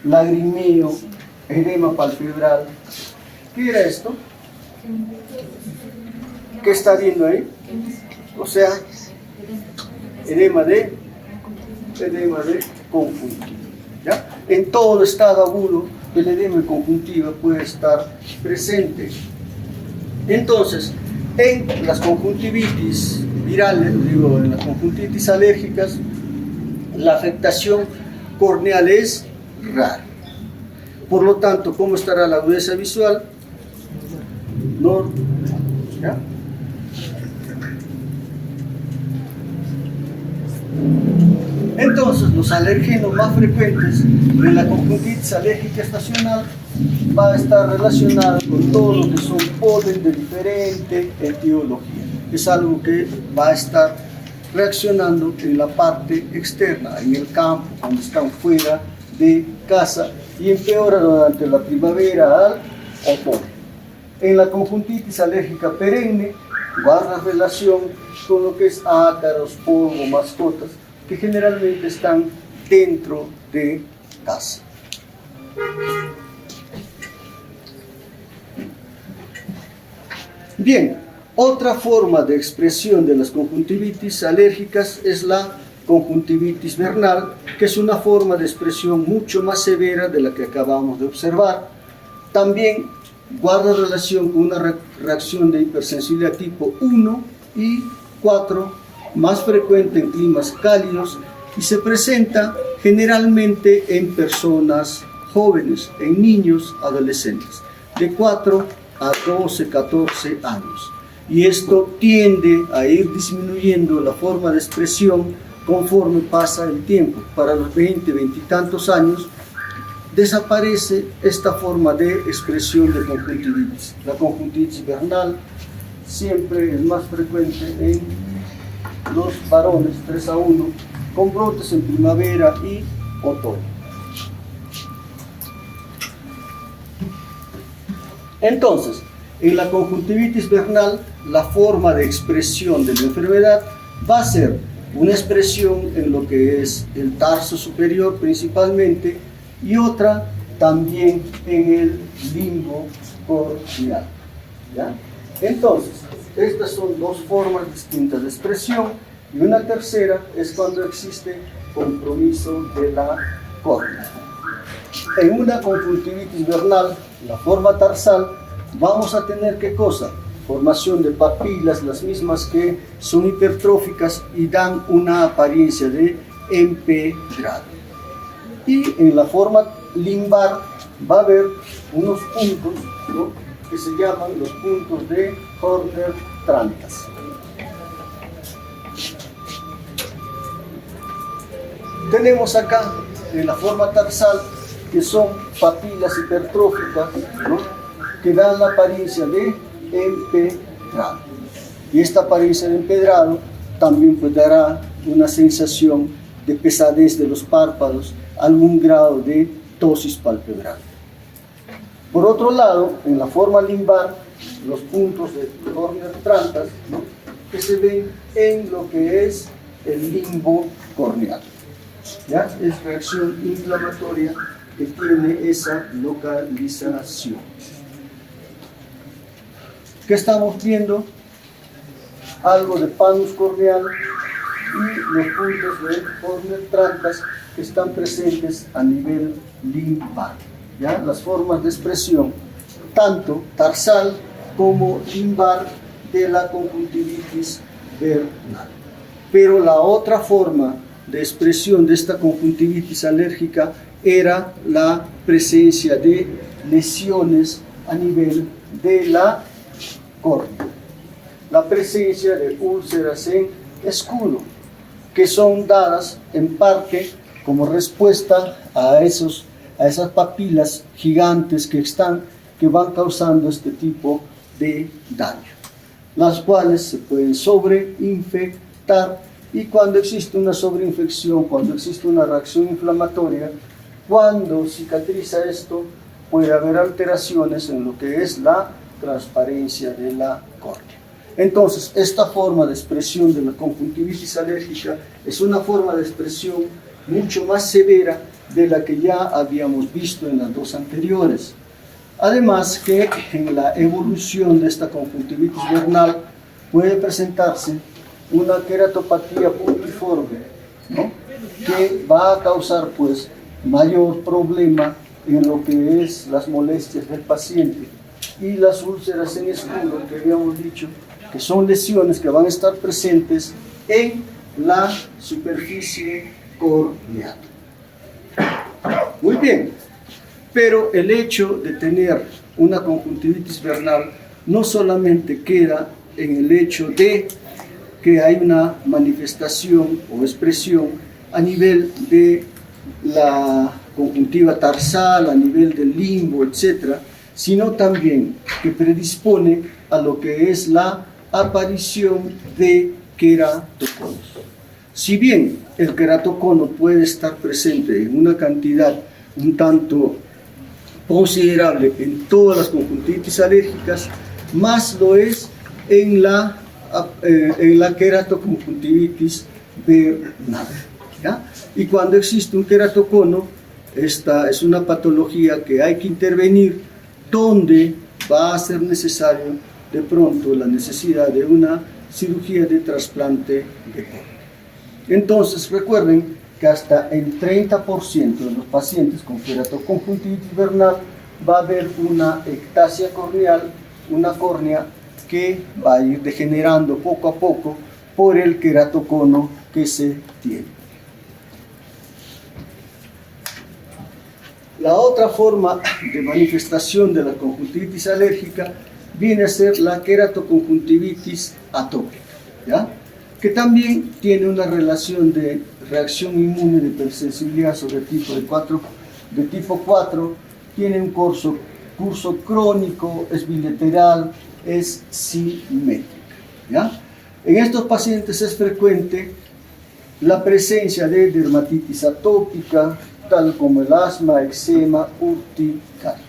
lagrimeo, edema palpebral. ¿Qué era esto? ¿Qué está viendo ahí? O sea, edema de conjuntiva, ¿ya? En todo estado agudo, el edema de conjuntiva puede estar presente. Entonces, en las conjuntivitis virales, en las conjuntivitis alérgicas, la afectación corneal es rara. Por lo tanto, ¿cómo estará la agudeza visual? ¿Ya? Entonces, los alergenos más frecuentes en la conjuntivitis alérgica estacional va a estar relacionado con todo lo que son polen de diferente etiología. Es algo que va a estar reaccionando en la parte externa, en el campo, cuando están fuera de casa, y empeora durante la primavera al otoño. En la conjuntivitis alérgica perenne guarda relación con lo que es ácaros, polvo, mascotas, que generalmente están dentro de casa. Bien, otra forma de expresión de las conjuntivitis alérgicas es la conjuntivitis vernal, que es una forma de expresión mucho más severa de la que acabamos de observar. También guarda relación con una reacción de hipersensibilidad tipo 1 y 4, más frecuente en climas cálidos, y se presenta generalmente en personas jóvenes, en niños adolescentes, de 4 a 12, 14 años. Y esto tiende a ir disminuyendo la forma de expresión conforme pasa el tiempo. Para los 20, 20 y tantos años desaparece esta forma de expresión de conjuntivitis. La conjuntivitis vernal siempre es más frecuente en los varones, 3 a 1, con brotes en primavera y otoño. Entonces, en la conjuntivitis vernal, la forma de expresión de la enfermedad va a ser una expresión en lo que es el tarso superior principalmente, y otra también en el limbo corneal. ¿Ya? Entonces, estas son dos formas distintas de expresión, y una tercera es cuando existe compromiso de la córnea. En una conjuntivitis vernal, la forma tarsal, vamos a tener ¿qué cosa? Formación de papilas, las mismas que son hipertróficas y dan una apariencia de empedrado. Y en la forma limbar va a haber unos puntos, ¿no?, que se llaman los puntos de Horner-Trantas. Tenemos acá en la forma tarsal que son papilas hipertróficas, ¿no?, que dan la apariencia de empedrado. Y esta apariencia de empedrado también pues dará una sensación de pesadez de los párpados, algún grado de ptosis palpebral. Por otro lado, en la forma limbar, los puntos de Horner-Trantas, ¿no?, que se ven en lo que es el limbo corneal. ¿Ya? Es reacción inflamatoria que tiene esa localización. ¿Qué estamos viendo? Algo de panus corneal y los puntos de Horner-Trantas que están presentes a nivel limbar. ¿Ya? Las formas de expresión, tanto tarsal como limbar, de la conjuntivitis vernal. Pero la otra forma de expresión de esta conjuntivitis alérgica era la presencia de lesiones a nivel de la córnea, la presencia de úlceras en escudo, que son dadas en parte como respuesta a esas papilas gigantes que van causando este tipo de daño, las cuales se pueden sobreinfectar, y cuando existe una sobreinfección, cuando existe una reacción inflamatoria, cuando cicatriza esto, puede haber alteraciones en lo que es la transparencia de la córnea. Entonces, esta forma de expresión de la conjuntivitis alérgica es una forma de expresión mucho más severa de la que ya habíamos visto en las dos anteriores. Además que en la evolución de esta conjuntivitis vernal puede presentarse una queratopatía puntiforme, ¿no?, que va a causar pues mayor problema en lo que es las molestias del paciente, y las úlceras en escudo, que habíamos dicho que son lesiones que van a estar presentes en la superficie corneal. Muy bien, pero el hecho de tener una conjuntivitis vernal no solamente queda en el hecho de que hay una manifestación o expresión a nivel de la conjuntiva tarsal, a nivel del limbo, etc., sino también que predispone a lo que es la aparición de queratoconos. Si bien el queratocono puede estar presente en una cantidad un tanto considerable en todas las conjuntivitis alérgicas, más lo es en la queratoconjuntivitis vernal, ¿ya? Y cuando existe un queratocono, esta es una patología que hay que intervenir, donde va a ser necesario de pronto la necesidad de una cirugía de trasplante de córnea. Entonces recuerden que hasta el 30% de los pacientes con queratoconjuntivitis vernal va a haber una ectasia corneal, una córnea que va a ir degenerando poco a poco por el queratocono que se tiene. La otra forma de manifestación de la conjuntivitis alérgica viene a ser la queratoconjuntivitis atópica, ¿ya? Que también tiene una relación de reacción inmune de hipersensibilidad sobre de tipo 4, tiene un curso crónico, es bilateral, es simétrica, ¿ya? En estos pacientes es frecuente la presencia de dermatitis atópica, tal como el asma, eczema, urticaria.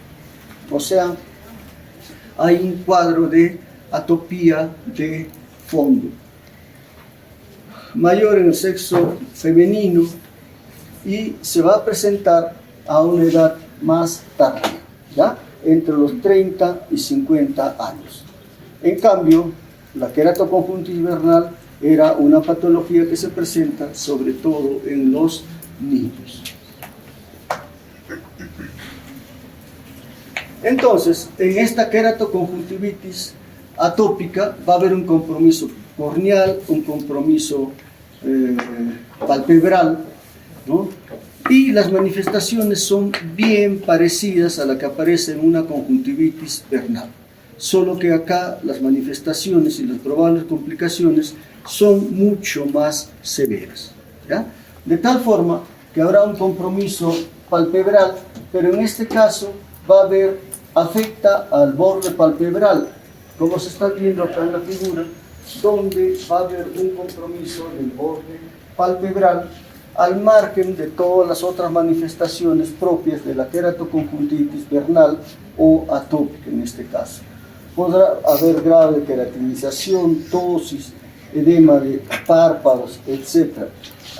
O sea, hay un cuadro de atopía de fondo, mayor en el sexo femenino, y se va a presentar a una edad más tardía, ¿ya? Entre los 30 y 50 años. En cambio, la queratoconjuntivitis vernal era una patología que se presenta sobre todo en los niños. Entonces, en esta queratoconjuntivitis atópica va a haber un compromiso corneal, un compromiso palpebral, ¿no? Y las manifestaciones son bien parecidas a la que aparece en una conjuntivitis vernal, solo que acá las manifestaciones y las probables complicaciones son mucho más severas, ¿ya? De tal forma que habrá un compromiso palpebral, pero en este caso va a haber, afecta al borde palpebral, como se está viendo acá en la figura, donde va a haber un compromiso del borde palpebral al margen de todas las otras manifestaciones propias de la queratoconjuntivitis vernal o atópica en este caso. Podrá haber grado de queratinización, ptosis, edema de párpados, etc.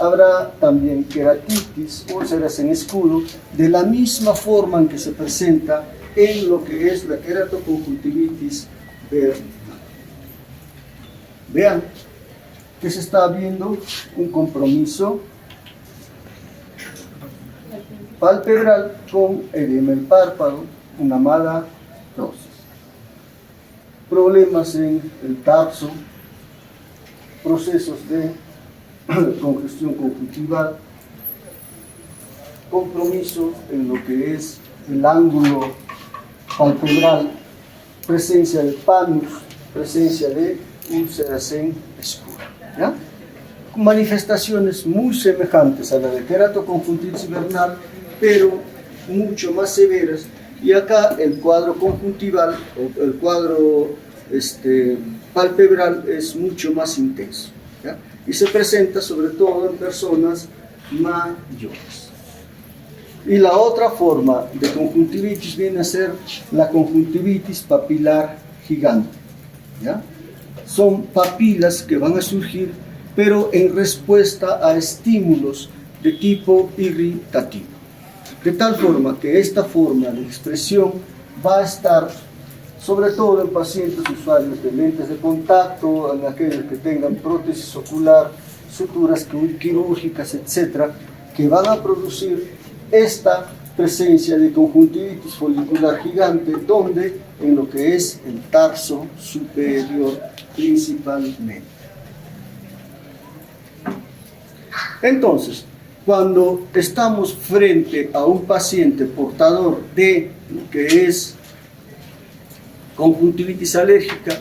Habrá también queratitis, úlceras en escudo, de la misma forma en que se presenta en lo que es la queratoconjuntivitis vernal. Vean que se está viendo un compromiso palpebral con edema en párpado, una mala ptosis. Problemas en el tarso, procesos de congestión conjuntival, compromiso en lo que es el ángulo palpebral, presencia de panus, presencia de úlceras en escudo, ¿ya? Manifestaciones muy semejantes a la de queratoconjuntivitis vernal, pero mucho más severas, y acá el cuadro conjuntival, el cuadro palpebral es mucho más intenso, ¿ya? Y se presenta sobre todo en personas mayores. Y la otra forma de conjuntivitis viene a ser la conjuntivitis papilar gigante, ¿ya? Son papilas que van a surgir, pero en respuesta a estímulos de tipo irritativo. De tal forma que esta forma de expresión va a estar sobre todo en pacientes usuarios de lentes de contacto, en aquellos que tengan prótesis ocular, suturas quirúrgicas, etc., que van a producir esta presencia de conjuntivitis folicular gigante, donde en lo que es el tarso superior principalmente. Entonces, cuando estamos frente a un paciente portador de lo que es conjuntivitis alérgica,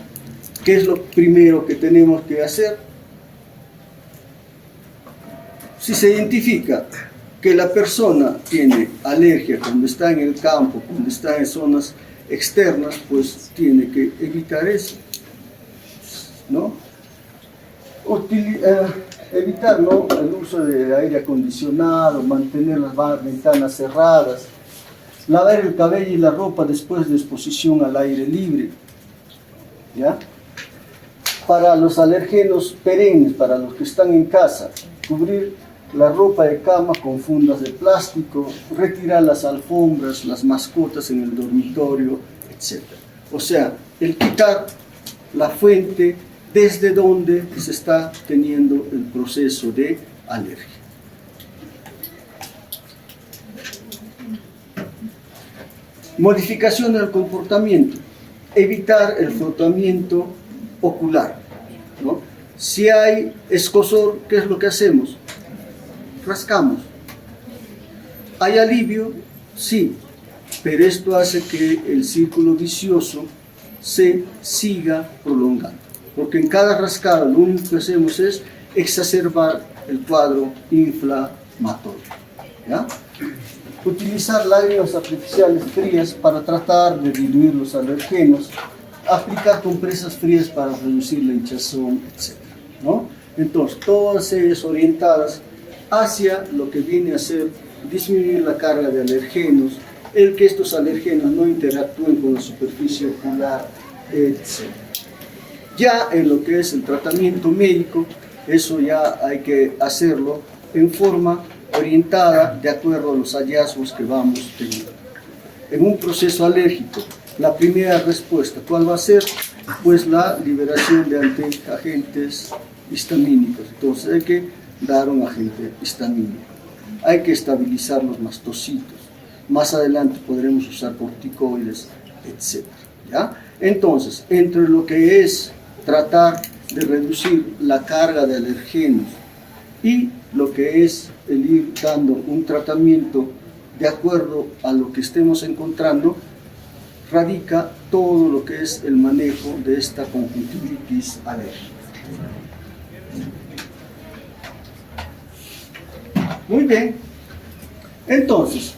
¿qué es lo primero que tenemos que hacer? Si se identifica que la persona tiene alergia cuando está en el campo, cuando está en zonas externas, pues tiene que evitar eso, ¿no? Evitar, ¿no?, el uso de aire acondicionado, mantener las ventanas cerradas, lavar el cabello y la ropa después de exposición al aire libre, ¿ya? Para los alérgenos perennes, para los que están en casa, cubrir la ropa de cama con fundas de plástico, retirar las alfombras, las mascotas en el dormitorio, etc. O sea, el quitar la fuente desde donde se está teniendo el proceso de alergia. Modificación del comportamiento. Evitar el frotamiento ocular, ¿no? Si hay escozor, ¿qué es lo que hacemos? Rascamos. ¿Hay alivio? Sí, pero esto hace que el círculo vicioso se siga prolongando, porque en cada rascada lo único que hacemos es exacerbar el cuadro inflamatorio, ¿ya? Utilizar lágrimas artificiales frías para tratar de diluir los alergenos, aplicar compresas frías para reducir la hinchazón, etc., ¿no? Entonces, todas ellas orientadas hacia lo que viene a ser disminuir la carga de alergenos, el que estos alergenos no interactúen con la superficie ocular, etc. Ya en lo que es el tratamiento médico, eso ya hay que hacerlo en forma orientada de acuerdo a los hallazgos que vamos teniendo. En un proceso alérgico, la primera respuesta, ¿cuál va a ser? Pues la liberación de agentes histamínicos. Entonces hay que dar un agente histamínico. Hay que estabilizar los mastocitos. Más adelante podremos usar corticoides, etc., ¿ya? Entonces, entre lo que es tratar de reducir la carga de alergenos y lo que es el ir dando un tratamiento de acuerdo a lo que estemos encontrando, radica todo lo que es el manejo de esta conjuntivitis alérgica. Muy bien. Entonces,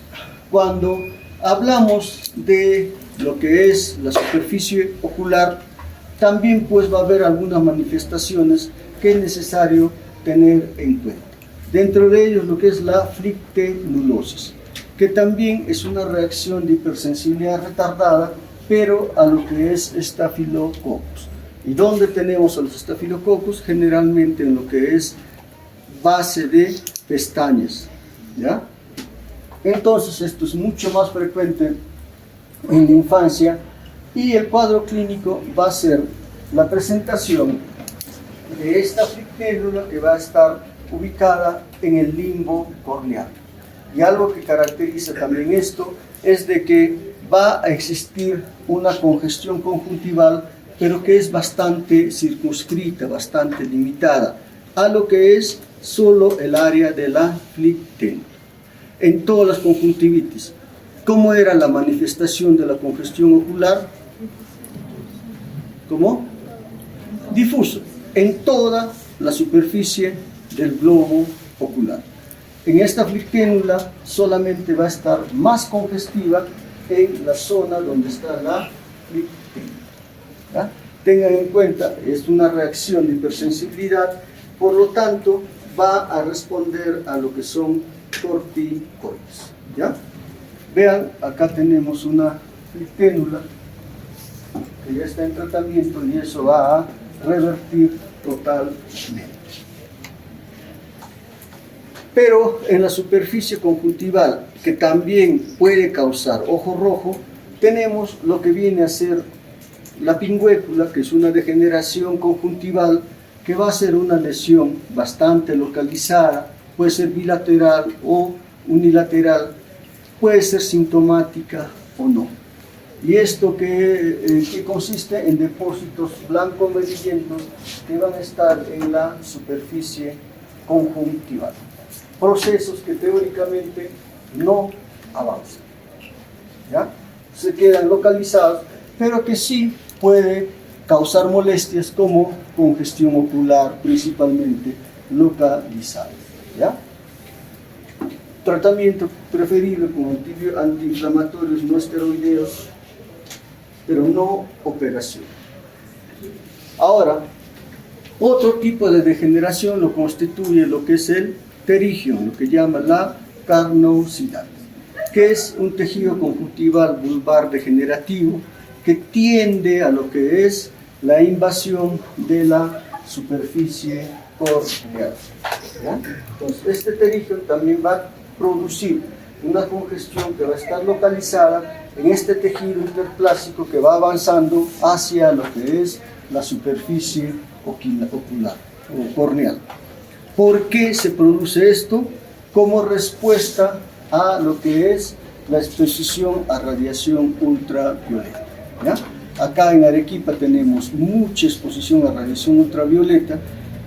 cuando hablamos de lo que es la superficie ocular, también pues va a haber algunas manifestaciones que es necesario tener en cuenta. Dentro de ellos lo que es la flictenulosis, que también es una reacción de hipersensibilidad retardada, pero a lo que es estafilococcus. ¿Y dónde tenemos a los estafilococcus? Generalmente en lo que es base de pestañas, ¿ya? Entonces esto es mucho más frecuente en la infancia y el cuadro clínico va a ser la presentación de esta flictélula que va a estar ubicada en el limbo corneal. Y algo que caracteriza también esto es de que va a existir una congestión conjuntival, pero que es bastante circunscrita, bastante limitada a lo que es solo el área de la flictélula. En todas las conjuntivitis, ¿cómo era la manifestación de la congestión ocular? ¿Cómo? Difuso, en toda la superficie del globo ocular. En esta flictélula solamente va a estar más congestiva en la zona donde está la flictélula, ¿ya? Tengan en cuenta, es una reacción de hipersensibilidad, por lo tanto va a responder a lo que son corticoides, ¿ya? Vean, acá tenemos una flictélula que ya está en tratamiento y eso va a revertir totalmente. Pero en la superficie conjuntival, que también puede causar ojo rojo, tenemos lo que viene a ser la pingüécula, que es una degeneración conjuntival que va a ser una lesión bastante localizada, puede ser bilateral o unilateral, puede ser sintomática o no. Y esto que consiste en depósitos blanco amarillentos que van a estar en la superficie conjuntival. procesos que teóricamente no avanzan, ¿ya? Se quedan localizados, pero que sí puede causar molestias como congestión ocular, principalmente localizada, ¿ya? Tratamiento preferible con antiinflamatorios no esteroideos, pero no operación. Ahora, otro tipo de degeneración lo constituye lo que es el pterigium, lo que llama la carnosidad, que es un tejido conjuntival vulvar degenerativo que tiende a lo que es la invasión de la superficie corneal, ¿ya? Entonces, este pterigium también va a producir una congestión que va a estar localizada en este tejido interplásico que va avanzando hacia lo que es la superficie ocular o corneal. ¿Por qué se produce esto? Como respuesta a lo que es la exposición a radiación ultravioleta, ¿ya? Acá en Arequipa tenemos mucha exposición a radiación ultravioleta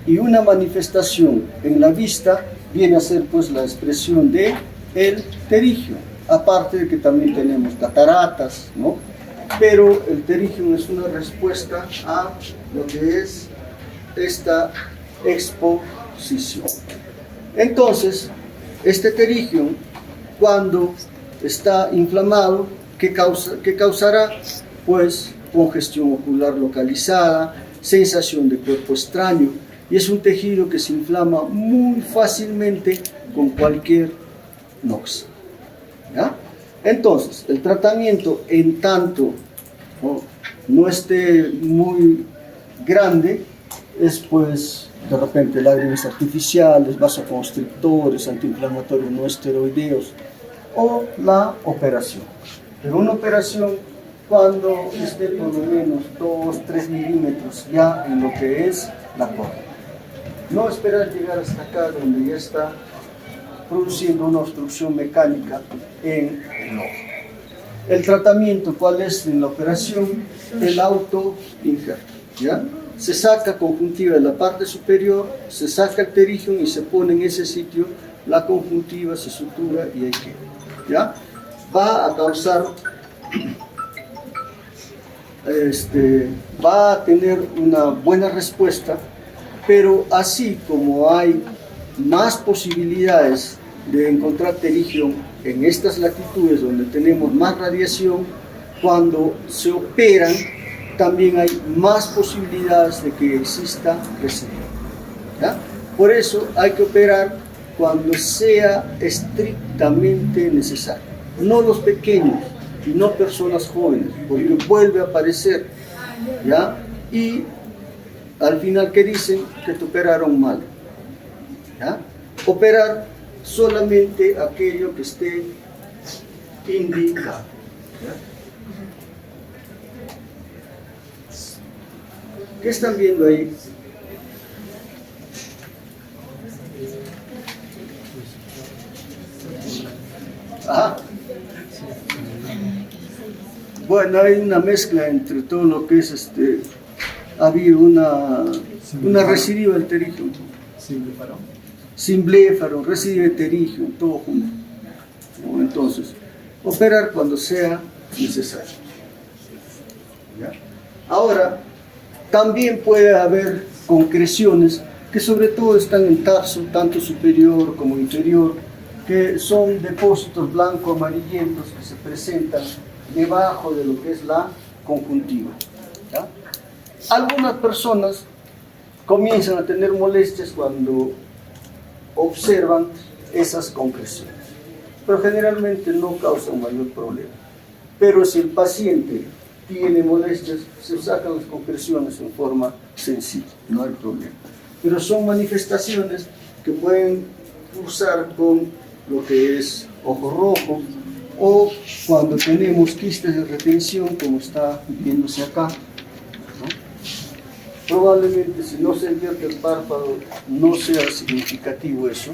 y una manifestación en la vista viene a ser pues la expresión de el pterigium, aparte de que también tenemos cataratas, ¿no? Pero el pterigium es una respuesta a lo que es esta exposición. Entonces, este pterigium, cuando está inflamado, ¿qué causará? Pues congestión ocular localizada, sensación de cuerpo extraño, y es un tejido que se inflama muy fácilmente con cualquier noxa, ¿ya? Entonces, el tratamiento, en tanto no esté muy grande, es pues de repente lágrimas artificiales, vasoconstrictores, antiinflamatorios no esteroideos o la operación. Pero una operación cuando esté por lo menos 2-3 milímetros ya en lo que es la córnea. No esperar llegar hasta acá donde ya está produciendo una obstrucción mecánica en el ojo. El tratamiento, ¿cuál es en la operación? El autoinjerto, ¿ya? Se saca conjuntiva de la parte superior, se saca el pterigium y se pone en ese sitio la conjuntiva, se sutura y ahí queda, ¿ya? Va a causar, va a tener una buena respuesta, pero así como hay más posibilidades de encontrar pterigium en estas latitudes donde tenemos más radiación, cuando se operan también hay más posibilidades de que exista recidiva, ¿ya? Por eso hay que operar cuando sea estrictamente necesario, no los pequeños y no personas jóvenes, porque vuelve a aparecer, ¿ya? Y al final, ¿qué dicen? Que te operaron mal, ¿ya? Operar solamente aquello que esté indicado, ¿ya? ¿Qué están viendo ahí? Ah. Bueno, hay una mezcla entre todo lo que es ha habido una recidiva del pterigium. Simbléfaro, recidiva de pterigium, todo junto, ¿no? Entonces, operar cuando sea necesario, ¿ya? Ahora, también puede haber concreciones que sobre todo están en tarso, tanto superior como inferior, que son depósitos blanco-amarillentos que se presentan debajo de lo que es la conjuntiva, ¿ya? Algunas personas comienzan a tener molestias cuando observan esas concreciones, pero generalmente no causan mayor problema. Pero si el paciente tiene molestias, se sacan las concreciones en forma sencilla, no hay problema. Pero son manifestaciones que pueden cursar con lo que es ojo rojo, o cuando tenemos quistes de retención, como está viéndose acá, ¿no? Probablemente si no se invierte el párpado no sea significativo eso,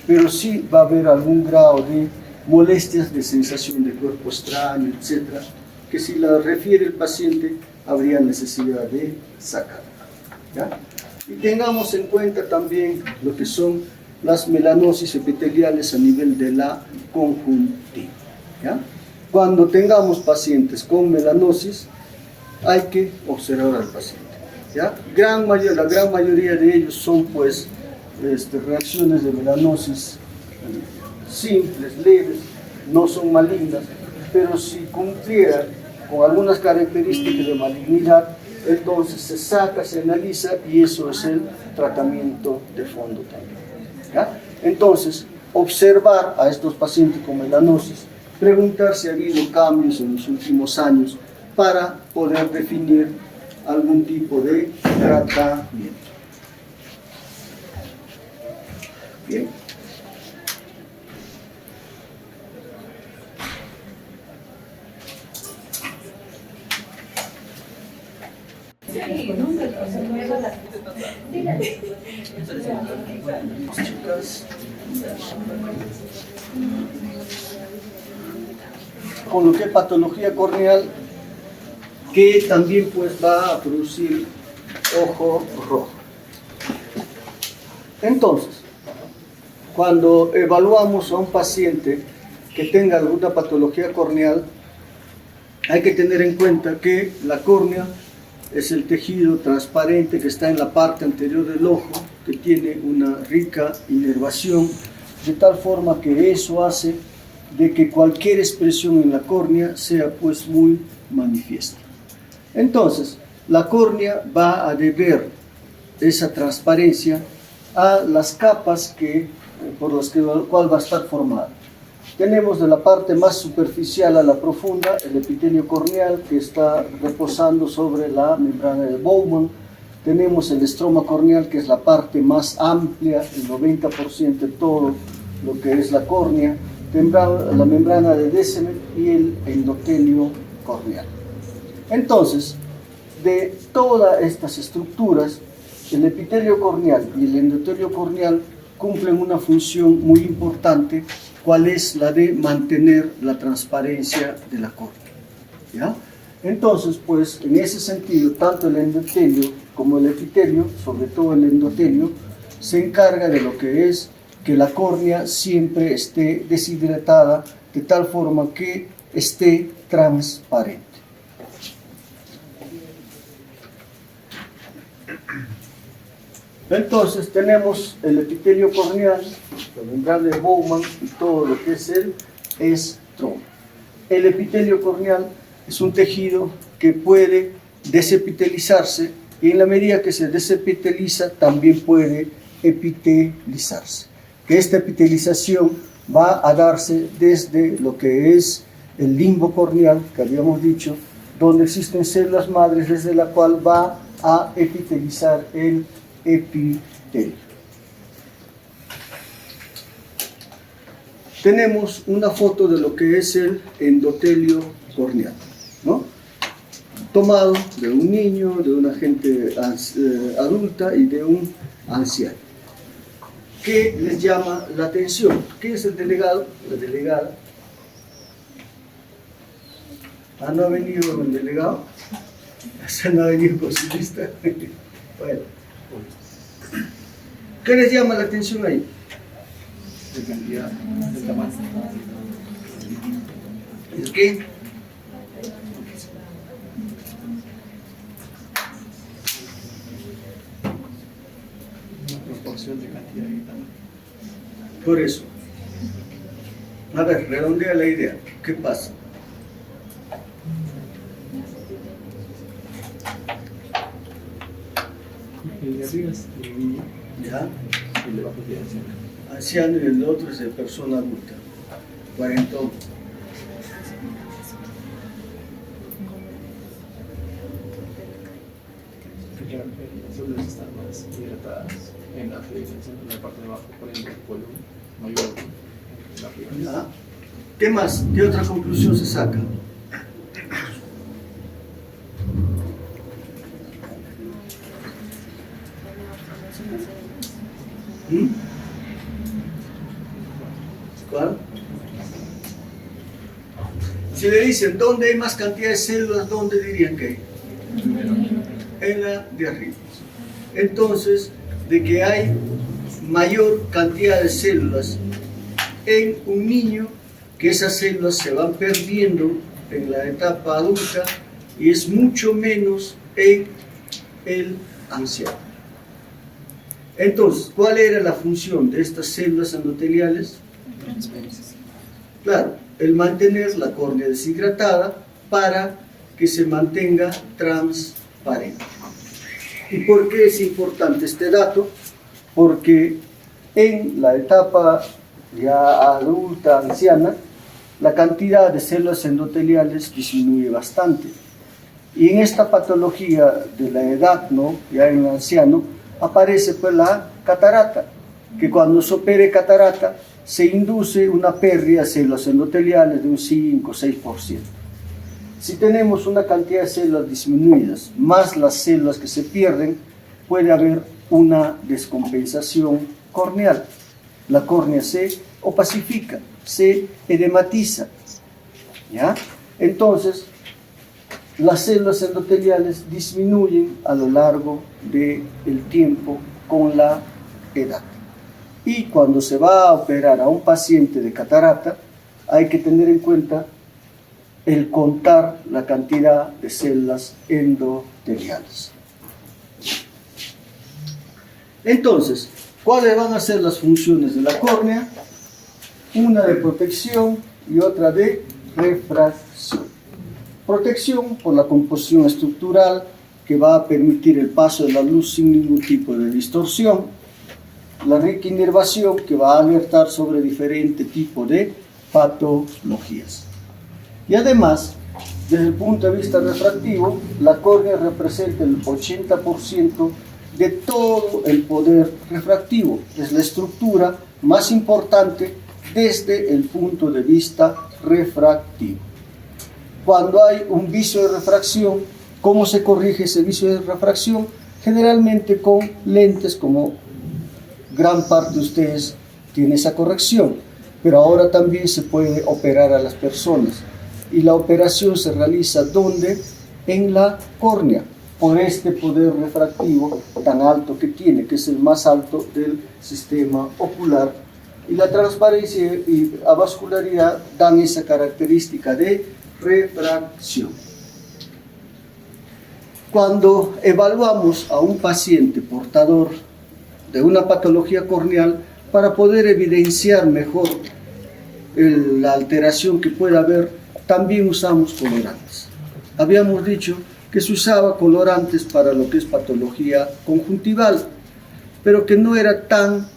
pero sí va a haber algún grado de molestias, de sensación de cuerpo extraño, etcétera, que si la refiere el paciente habría necesidad de sacar, ¿ya? Y tengamos en cuenta también lo que son las melanosis epiteliales a nivel de la conjuntiva. ¿Ya? Cuando tengamos pacientes con melanosis, hay que observar al paciente. ¿Ya? La gran mayoría de ellos son pues reacciones de melanosis simples, leves, no son malignas, pero si cumplieran con algunas características de malignidad, entonces se saca, se analiza y eso es el tratamiento de fondo también. ¿Ya? Entonces, observar a estos pacientes con melanosis, preguntar si ha habido cambios en los últimos años para poder definir algún tipo de tratamiento. Bien. Chicas, con lo que es patología corneal, que también pues va a producir ojo rojo. Entonces, cuando evaluamos a un paciente que tenga alguna patología corneal, hay que tener en cuenta que la córnea es el tejido transparente que está en la parte anterior del ojo, que tiene una rica inervación, de tal forma que eso hace de que cualquier expresión en la córnea sea pues muy manifiesta. Entonces, la córnea va a deber esa transparencia a las capas por las cual va a estar formada. Tenemos de la parte más superficial a la profunda el epitelio corneal que está reposando sobre la membrana de Bowman. Tenemos el estroma corneal que es la parte más amplia, el 90% de todo lo que es la córnea, la membrana de Descemet y el endotelio corneal. Entonces, de todas estas estructuras, el epitelio corneal y el endotelio corneal cumplen una función muy importante, cuál es la de mantener la transparencia de la córnea. ¿Ya? Entonces, pues, en ese sentido, tanto el endotelio como el epitelio, sobre todo el endotelio, se encarga de lo que es que la córnea siempre esté deshidratada, de tal forma que esté transparente. Entonces tenemos el epitelio corneal, la membrana de Bowman y todo lo que es el estroma. El epitelio corneal es un tejido que puede desepitelizarse y en la medida que se desepiteliza también puede epitelizarse. Que esta epitelización va a darse desde lo que es el limbo corneal, que habíamos dicho, donde existen células madres desde la cual va a epitelizar el epitelio. Tenemos una foto de lo que es el endotelio corneal, ¿no? Tomado de un niño, de una gente adulta y de un anciano. ¿Qué les llama la atención? ¿Quién es el delegado? La delegada. ¿Ah, no ha venido el delegado? ¿No ha venido con su lista? Bueno. ¿Qué les llama la atención ahí? De cantidad, de tamaño. ¿Es qué? Una proporción de cantidad y tamaño. Por eso. A ver, redondea la idea. ¿Qué pasa? El de arriba es el niño, ¿Ya? el de abajo es de anciano. Anciano y el otro es de persona adulta. 40. Claro, las células están más hidratadas en la parte de abajo, por ende el polvo mayor en la arriba. ¿Ya? ¿Qué más? ¿Qué otra conclusión se saca? ¿Cuál? Si le dicen dónde hay más cantidad de células, ¿dónde dirían que hay? En la de arriba. Entonces, de que hay mayor cantidad de células en un niño, que esas células se van perdiendo en la etapa adulta y es mucho menos en el anciano. Entonces, ¿cuál era la función de estas células endoteliales? Claro, el mantener la córnea deshidratada para que se mantenga transparente. ¿Y por qué es importante este dato? Porque en la etapa ya adulta, anciana, la cantidad de células endoteliales disminuye bastante. Y en esta patología de la edad, ¿no?, ya en el anciano, aparece pues la catarata, que cuando se opere catarata se induce una pérdida de células endoteliales de un 5 o 6%. Si tenemos una cantidad de células disminuidas, más las células que se pierden, puede haber una descompensación corneal. La córnea se opacifica, se edematiza, ¿ya? Entonces, las células endoteliales disminuyen a lo largo del tiempo con la edad. Y cuando se va a operar a un paciente de catarata, hay que tener en cuenta el contar la cantidad de células endoteliales. Entonces, ¿cuáles van a ser las funciones de la córnea? Una de protección y otra de refracción. Protección por la composición estructural que va a permitir el paso de la luz sin ningún tipo de distorsión. La rica inervación que va a alertar sobre diferentes tipos de patologías. Y además, desde el punto de vista refractivo, la córnea representa el 80% de todo el poder refractivo. Es la estructura más importante desde el punto de vista refractivo. Cuando hay un vicio de refracción, ¿cómo se corrige ese vicio de refracción? Generalmente con lentes, como gran parte de ustedes tiene esa corrección, pero ahora también se puede operar a las personas. Y la operación se realiza ¿dónde? En la córnea, por este poder refractivo tan alto que tiene, que es el más alto del sistema ocular. Y la transparencia y avascularidad dan esa característica de refracción. Cuando evaluamos a un paciente portador de una patología corneal, para poder evidenciar mejor la alteración que pueda haber, también usamos colorantes. Habíamos dicho que se usaba colorantes para lo que es patología conjuntival, pero que no era tan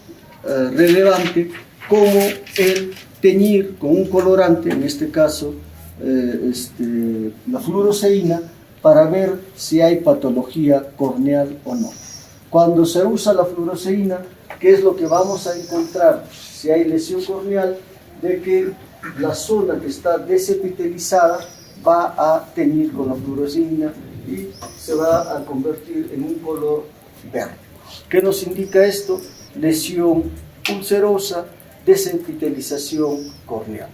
relevante como el teñir con un colorante, en este caso la fluoresceína, para ver si hay patología corneal o no. Cuando se usa la fluoresceína, ¿qué es lo que vamos a encontrar? Si hay lesión corneal, de que la zona que está desepitelizada va a teñir con la fluoresceína y se va a convertir en un color verde. ¿Qué nos indica esto? Lesión ulcerosa, desepitelización corneal.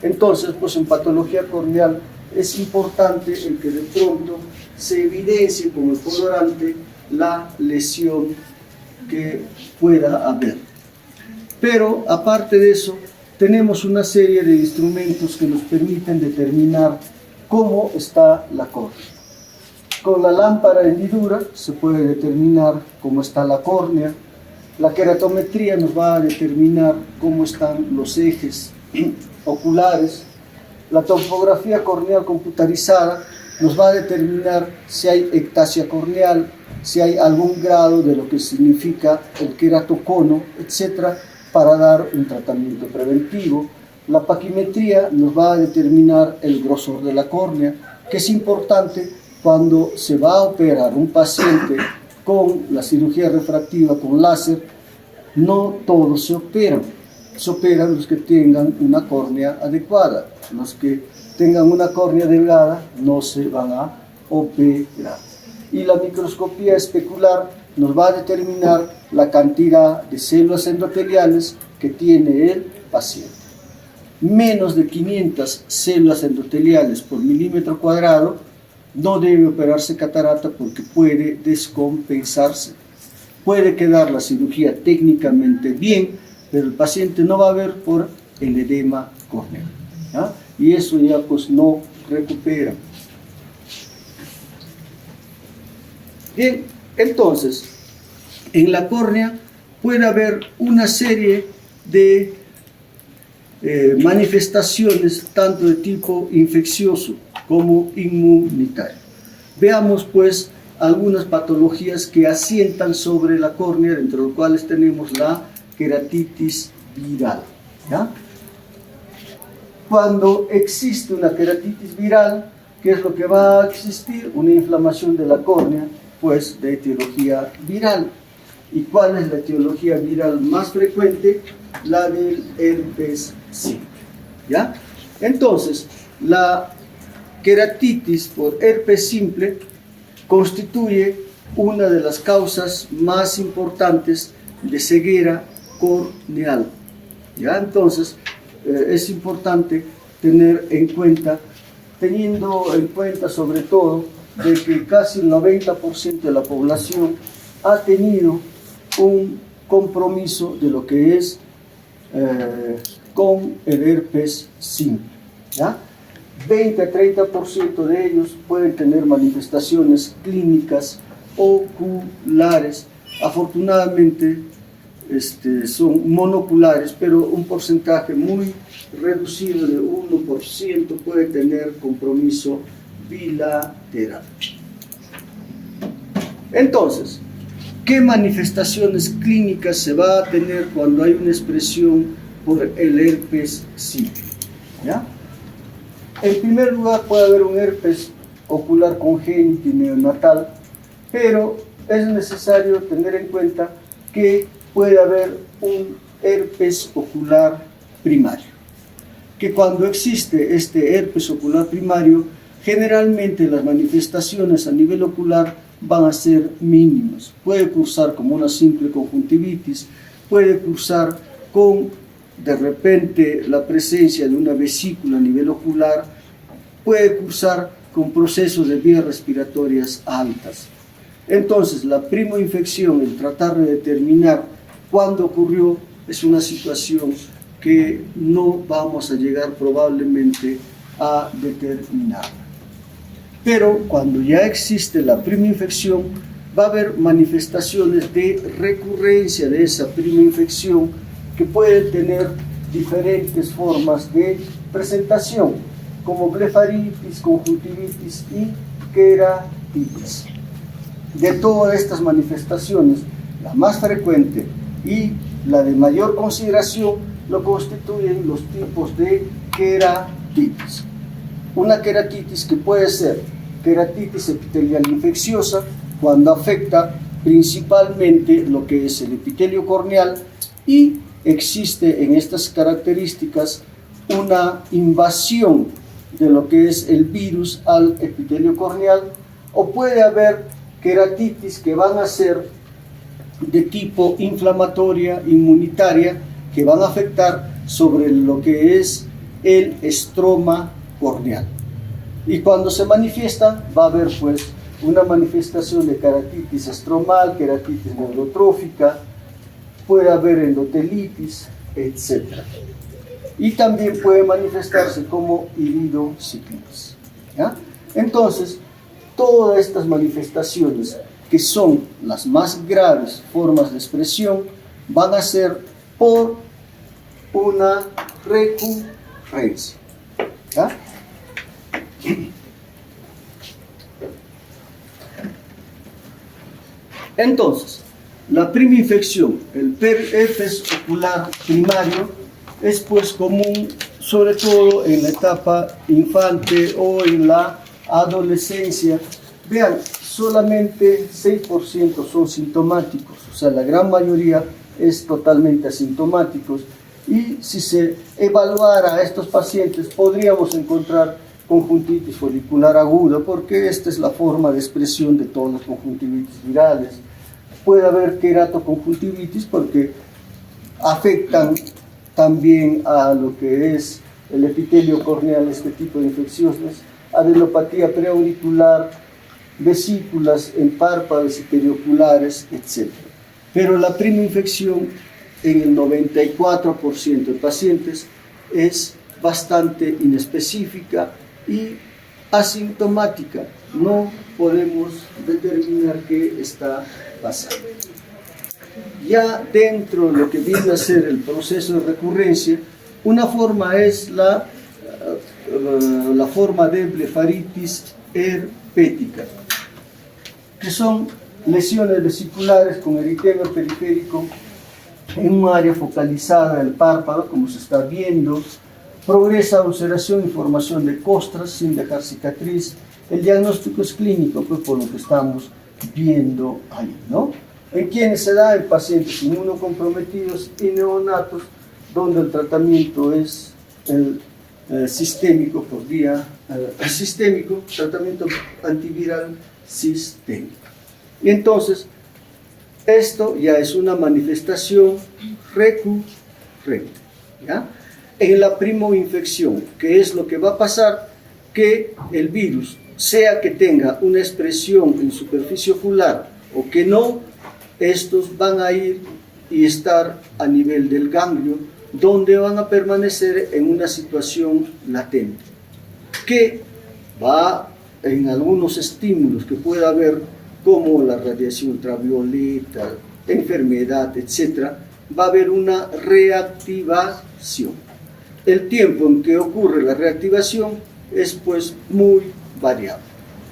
Entonces, pues en patología corneal es importante el que de pronto se evidencie con el colorante la lesión que pueda haber. Pero aparte de eso, tenemos una serie de instrumentos que nos permiten determinar cómo está la córnea. Con la lámpara de hendidura se puede determinar cómo está la córnea. La queratometría nos va a determinar cómo están los ejes oculares. La topografía corneal computarizada nos va a determinar si hay ectasia corneal, si hay algún grado de lo que significa el queratocono, etc., para dar un tratamiento preventivo. La paquimetría nos va a determinar el grosor de la córnea, que es importante cuando se va a operar un paciente con la cirugía refractiva con láser. No todos se operan los que tengan una córnea adecuada. Los que tengan una córnea delgada no se van a operar. Y la microscopía especular nos va a determinar la cantidad de células endoteliales que tiene el paciente. Menos de 500 células endoteliales por milímetro cuadrado no debe operarse catarata porque puede descompensarse. puede quedar la cirugía técnicamente bien, pero el paciente no va a ver por el edema córneo, ¿ya? Y eso ya pues no recupera. Bien, entonces, en la córnea puede haber una serie de manifestaciones tanto de tipo infeccioso como inmunitario. Veamos pues algunas patologías que asientan sobre la córnea, entre los cuales tenemos la queratitis viral, ¿ya? Cuando existe una queratitis viral, ¿qué es lo que va a existir? Una inflamación de la córnea, pues de etiología viral. ¿Y cuál es la etiología viral más frecuente? La del herpes simple, ¿ya? Entonces, la queratitis por herpes simple constituye una de las causas más importantes de ceguera corneal, ¿ya? Entonces, es importante tener en cuenta, teniendo en cuenta sobre todo de que casi el 90% de la población ha tenido un compromiso de lo que es con el herpes simple, ¿ya? 20 a 30% de ellos pueden tener manifestaciones clínicas oculares. Afortunadamente son monoculares, pero un porcentaje muy reducido de 1% puede tener compromiso bilateral. Entonces, ¿qué manifestaciones clínicas se va a tener cuando hay una expresión por el herpes simple? ¿Ya? En primer lugar, puede haber un herpes ocular congénito y neonatal, pero es necesario tener en cuenta que puede haber un herpes ocular primario, que cuando existe este herpes ocular primario, generalmente las manifestaciones a nivel ocular van a ser mínimas. Puede cursar como una simple conjuntivitis, puede cursar con de repente la presencia de una vesícula a nivel ocular, puede cursar con procesos de vías respiratorias altas. Entonces, la primoinfección, el tratar de determinar cuándo ocurrió, es una situación que no vamos a llegar probablemente a determinar. Pero cuando ya existe la primoinfección, va a haber manifestaciones de recurrencia de esa primoinfección que pueden tener diferentes formas de presentación, como blefaritis, conjuntivitis y queratitis. De todas estas manifestaciones, la más frecuente y la de mayor consideración lo constituyen los tipos de queratitis. Una queratitis que puede ser queratitis epitelial infecciosa, cuando afecta principalmente lo que es el epitelio corneal y existe en estas características una invasión de lo que es el virus al epitelio corneal, o puede haber queratitis que van a ser de tipo inflamatoria, inmunitaria, que van a afectar sobre lo que es el estroma corneal. Y cuando se manifiesta, va a haber pues una manifestación de queratitis estromal, queratitis neurotrófica, puede haber endotelitis, etc. Y también puede manifestarse como iridociclitis, ¿ya? Entonces, todas estas manifestaciones, que son las más graves formas de expresión, van a ser por una recurrencia, ¿ya? Entonces, la primoinfección, el herpes ocular primario, es pues común sobre todo en la etapa infante o en la adolescencia. Vean, solamente 6% son sintomáticos, o sea, la gran mayoría es totalmente asintomáticos. Y si se evaluara a estos pacientes, podríamos encontrar conjuntivitis folicular aguda, porque esta es la forma de expresión de todas las conjuntivitis virales. Puede haber queratoconjuntivitis porque afectan también a lo que es el epitelio corneal, este tipo de infecciones, adenopatía preauricular, vesículas en párpados perioculares, etc. pero la prima infección en el 94% de pacientes es bastante inespecífica y asintomática. No podemos determinar qué está pasando. Ya dentro de lo que viene a ser el proceso de recurrencia, una forma es la forma de blefaritis herpética, que son lesiones vesiculares con eritema periférico en un área focalizada del párpado, como se está viendo. Progresa a ulceración y formación de costras sin dejar cicatriz. El diagnóstico es clínico, pues por lo que estamos viendo ahí, ¿no? ¿En quiénes se da? En pacientes inmunocomprometidos y neonatos, donde el tratamiento es el sistémico por vía sistémico, tratamiento antiviral sistémico. Y entonces, esto ya es una manifestación recurrente, ¿ya? En la primoinfección, ¿qué es lo que va a pasar? Que el virus, sea que tenga una expresión en superficie ocular o que no, estos van a ir y estar a nivel del ganglio, donde van a permanecer en una situación latente, que va en algunos estímulos que pueda haber, como la radiación ultravioleta, enfermedad, etc., va a haber una reactivación. El tiempo en que ocurre la reactivación es pues muy variable,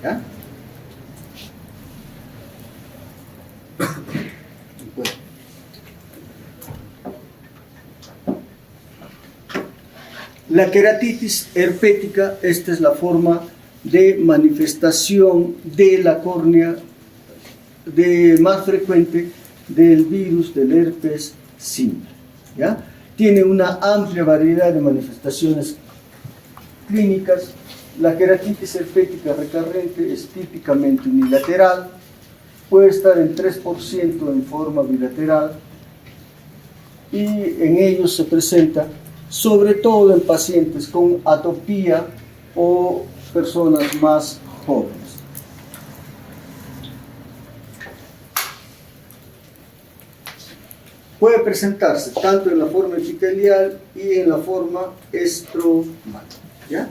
¿ya? Bueno. La queratitis herpética, esta es la forma de manifestación de la córnea más frecuente del virus del herpes simple, ¿ya? Tiene una amplia variedad de manifestaciones clínicas. La queratitis herpética recurrente es típicamente unilateral, puede estar en 3% en forma bilateral, y en ellos se presenta sobre todo en pacientes con atopía o personas más jóvenes. Puede presentarse tanto en la forma epitelial y en la forma estromal, ¿ya?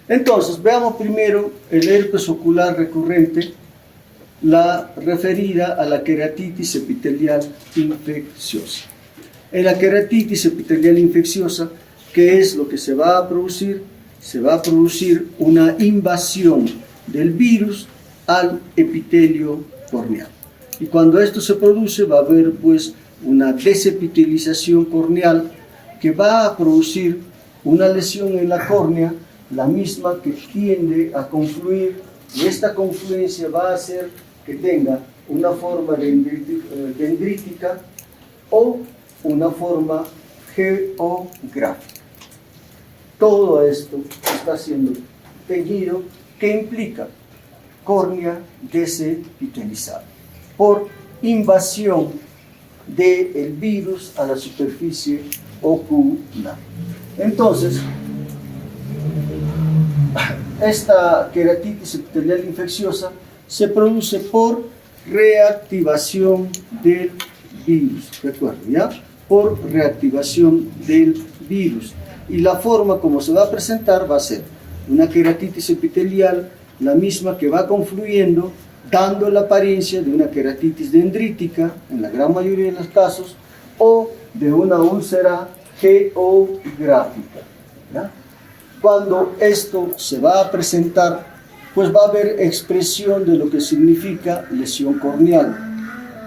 Entonces, veamos primero el herpes ocular recurrente, la referida a la queratitis epitelial infecciosa. En la queratitis epitelial infecciosa, ¿qué es lo que se va a producir? Se va a producir una invasión del virus al epitelio corneal. Y cuando esto se produce, va a haber pues una desepitelización corneal que va a producir una lesión en la córnea, la misma que tiende a confluir, y esta confluencia va a hacer que tenga una forma dendrítica o una forma geográfica. Todo esto está siendo teñido, que implica córnea desepitelizada por invasión del virus a la superficie ocular. Entonces, esta queratitis epitelial infecciosa se produce por reactivación del virus, recuerden, ¿ya? Por reactivación del virus. Y la forma como se va a presentar va a ser una queratitis epitelial, la misma que va confluyendo, dando la apariencia de una queratitis dendrítica, en la gran mayoría de los casos, o de una úlcera geográfica, ¿ya? Cuando esto se va a presentar, pues va a haber expresión de lo que significa lesión corneal,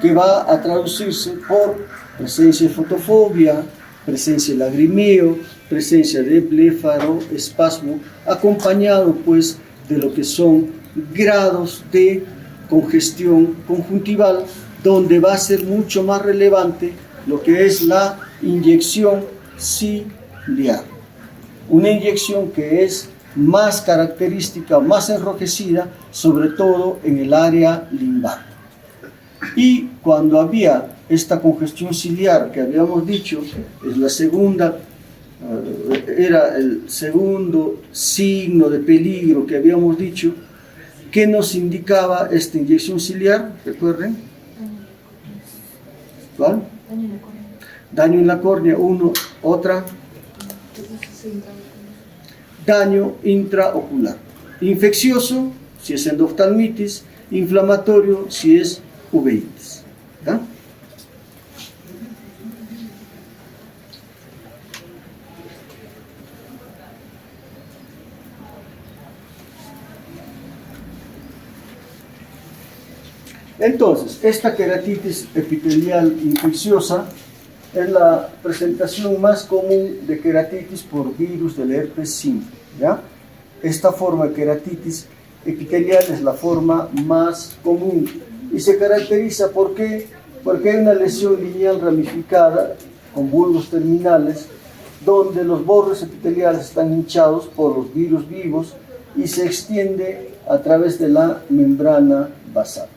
que va a traducirse por presencia de fotofobia, presencia de lagrimeo, presencia de blefaroespasmo, acompañado pues de lo que son grados de congestión conjuntival, donde va a ser mucho más relevante lo que es la inyección ciliar. Una inyección que es más característica, más enrojecida, sobre todo en el área limbar. Y cuando había esta congestión ciliar que habíamos dicho, es la segunda, era el segundo signo de peligro que habíamos dicho, ¿qué nos indicaba esta inyección ciliar? Recuerden. ¿Cuál? Daño en la córnea, uno. Otra. Daño intraocular. Infeccioso, si es endoftalmitis. Inflamatorio, si es uveitis. ¿Ya? Entonces, esta queratitis epitelial infecciosa es la presentación más común de queratitis por virus del herpes simple, ¿ya? Esta forma de queratitis epitelial es la forma más común y se caracteriza ¿por qué? Porque hay una lesión lineal ramificada con bulbos terminales donde los bordes epiteliales están hinchados por los virus vivos y se extiende a través de la membrana basal.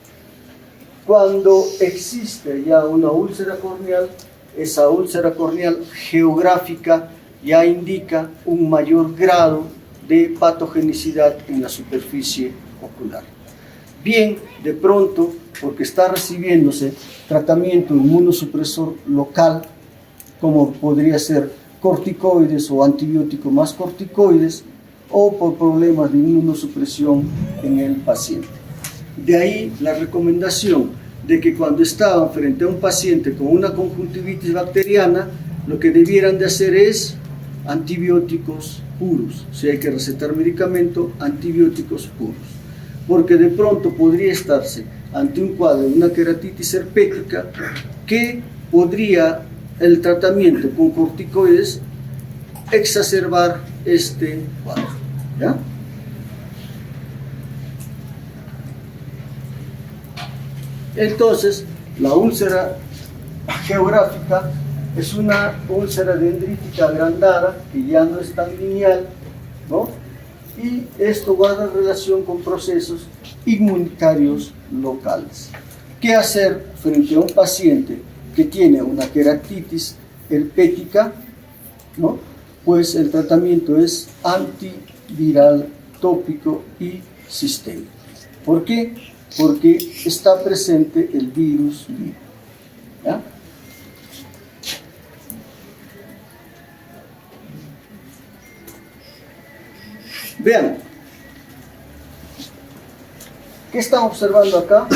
Cuando existe ya una úlcera corneal, esa úlcera corneal geográfica ya indica un mayor grado de patogenicidad en la superficie ocular. Bien, de pronto, porque está recibiéndose tratamiento inmunosupresor local, como podría ser corticoides o antibióticos más corticoides, o por problemas de inmunosupresión en el paciente. De ahí la recomendación de que cuando estaban frente a un paciente con una conjuntivitis bacteriana, lo que debieran de hacer es antibióticos puros. Si hay que recetar medicamento, antibióticos puros. Porque de pronto podría estarse ante un cuadro de una queratitis herpética que podría el tratamiento con corticoides exacerbar este cuadro. ¿Ya? Entonces, la úlcera geográfica es una úlcera dendrítica agrandada que ya no es tan lineal, ¿no? Y esto guarda relación con procesos inmunitarios locales. ¿Qué hacer frente a un paciente que tiene una queratitis herpética? ¿No? Pues el tratamiento es antiviral tópico y sistémico. ¿Por qué? Porque está presente el virus vivo. ¿Ya? Vean, ¿qué están observando acá?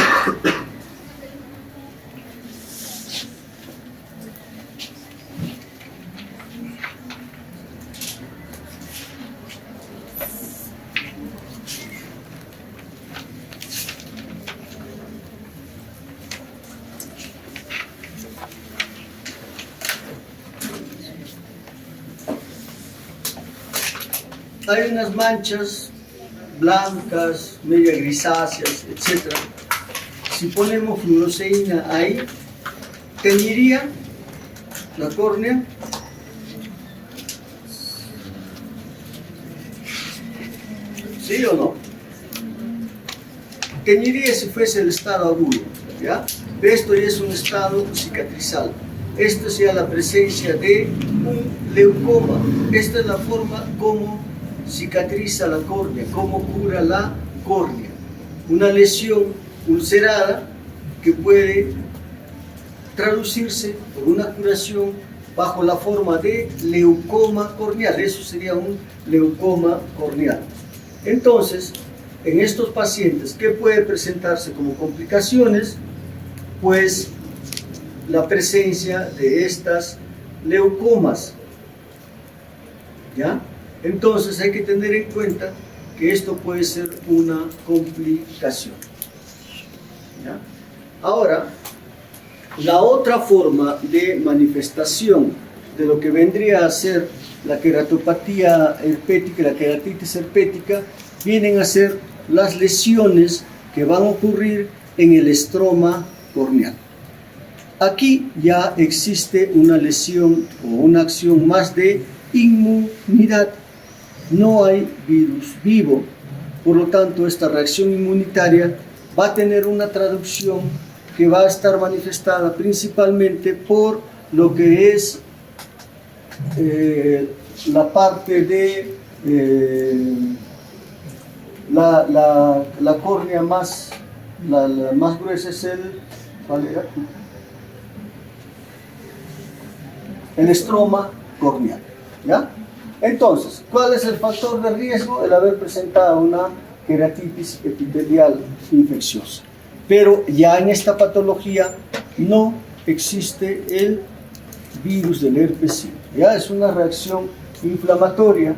Hay unas manchas blancas, media grisáceas, etc. Si ponemos fluoresceína ahí, ¿teñiría la córnea? ¿Sí o no? Teñiría si fuese el estado agudo, ¿ya? Esto ya es un estado cicatrizal. Esto es ya la presencia de un leucoma. Esta es la forma como cicatriza la córnea, cómo cura la córnea. Una lesión ulcerada que puede traducirse por una curación bajo la forma de leucoma corneal. Eso sería un leucoma corneal. Entonces, en estos pacientes, ¿qué puede presentarse como complicaciones? Pues la presencia de estas leucomas, ¿ya? Entonces hay que tener en cuenta que esto puede ser una complicación. ¿Ya? Ahora, la otra forma de manifestación de lo que vendría a ser la queratopatía herpética, la queratitis herpética, vienen a ser las lesiones que van a ocurrir en el estroma corneal. Aquí ya existe una lesión o una acción más de inmunidad. No hay virus vivo, por lo tanto esta reacción inmunitaria va a tener una traducción que va a estar manifestada principalmente por lo que es la parte de la córnea más, la más gruesa es el, ¿cuál era? el estroma corneal, ¿ya? Entonces, ¿cuál es el factor de riesgo? El haber presentado una queratitis epitelial infecciosa. Pero ya en esta patología no existe el virus del herpes simple, ¿ya? Es una reacción inflamatoria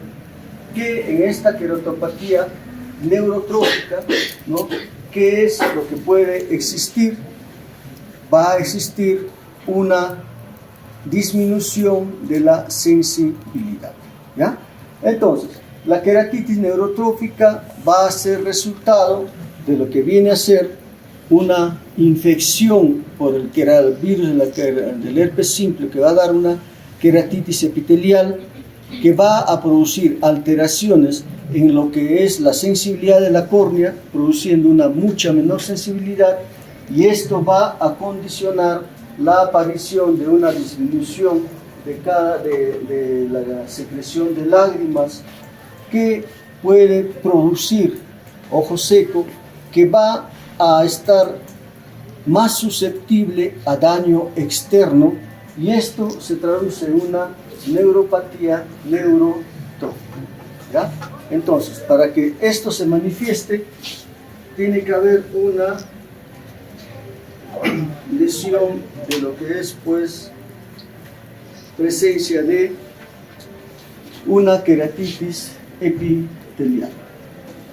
que en esta queratopatía neurotrófica, ¿no? ¿Qué es lo que puede existir? Va a existir una disminución de la sensibilidad, ¿ya? Entonces, la queratitis neurotrófica va a ser resultado de lo que viene a ser una infección por el virus del herpes simple, que va a dar una queratitis epitelial, que va a producir alteraciones en lo que es la sensibilidad de la córnea, produciendo una mucha menor sensibilidad, y esto va a condicionar la aparición de una disminución de la secreción de lágrimas, que puede producir ojo seco, que va a estar más susceptible a daño externo, y esto se traduce en una neuropatía neurotrófica, ¿ya? Entonces, para que esto se manifieste, tiene que haber una lesión de lo que es, pues, presencia de una queratitis epitelial.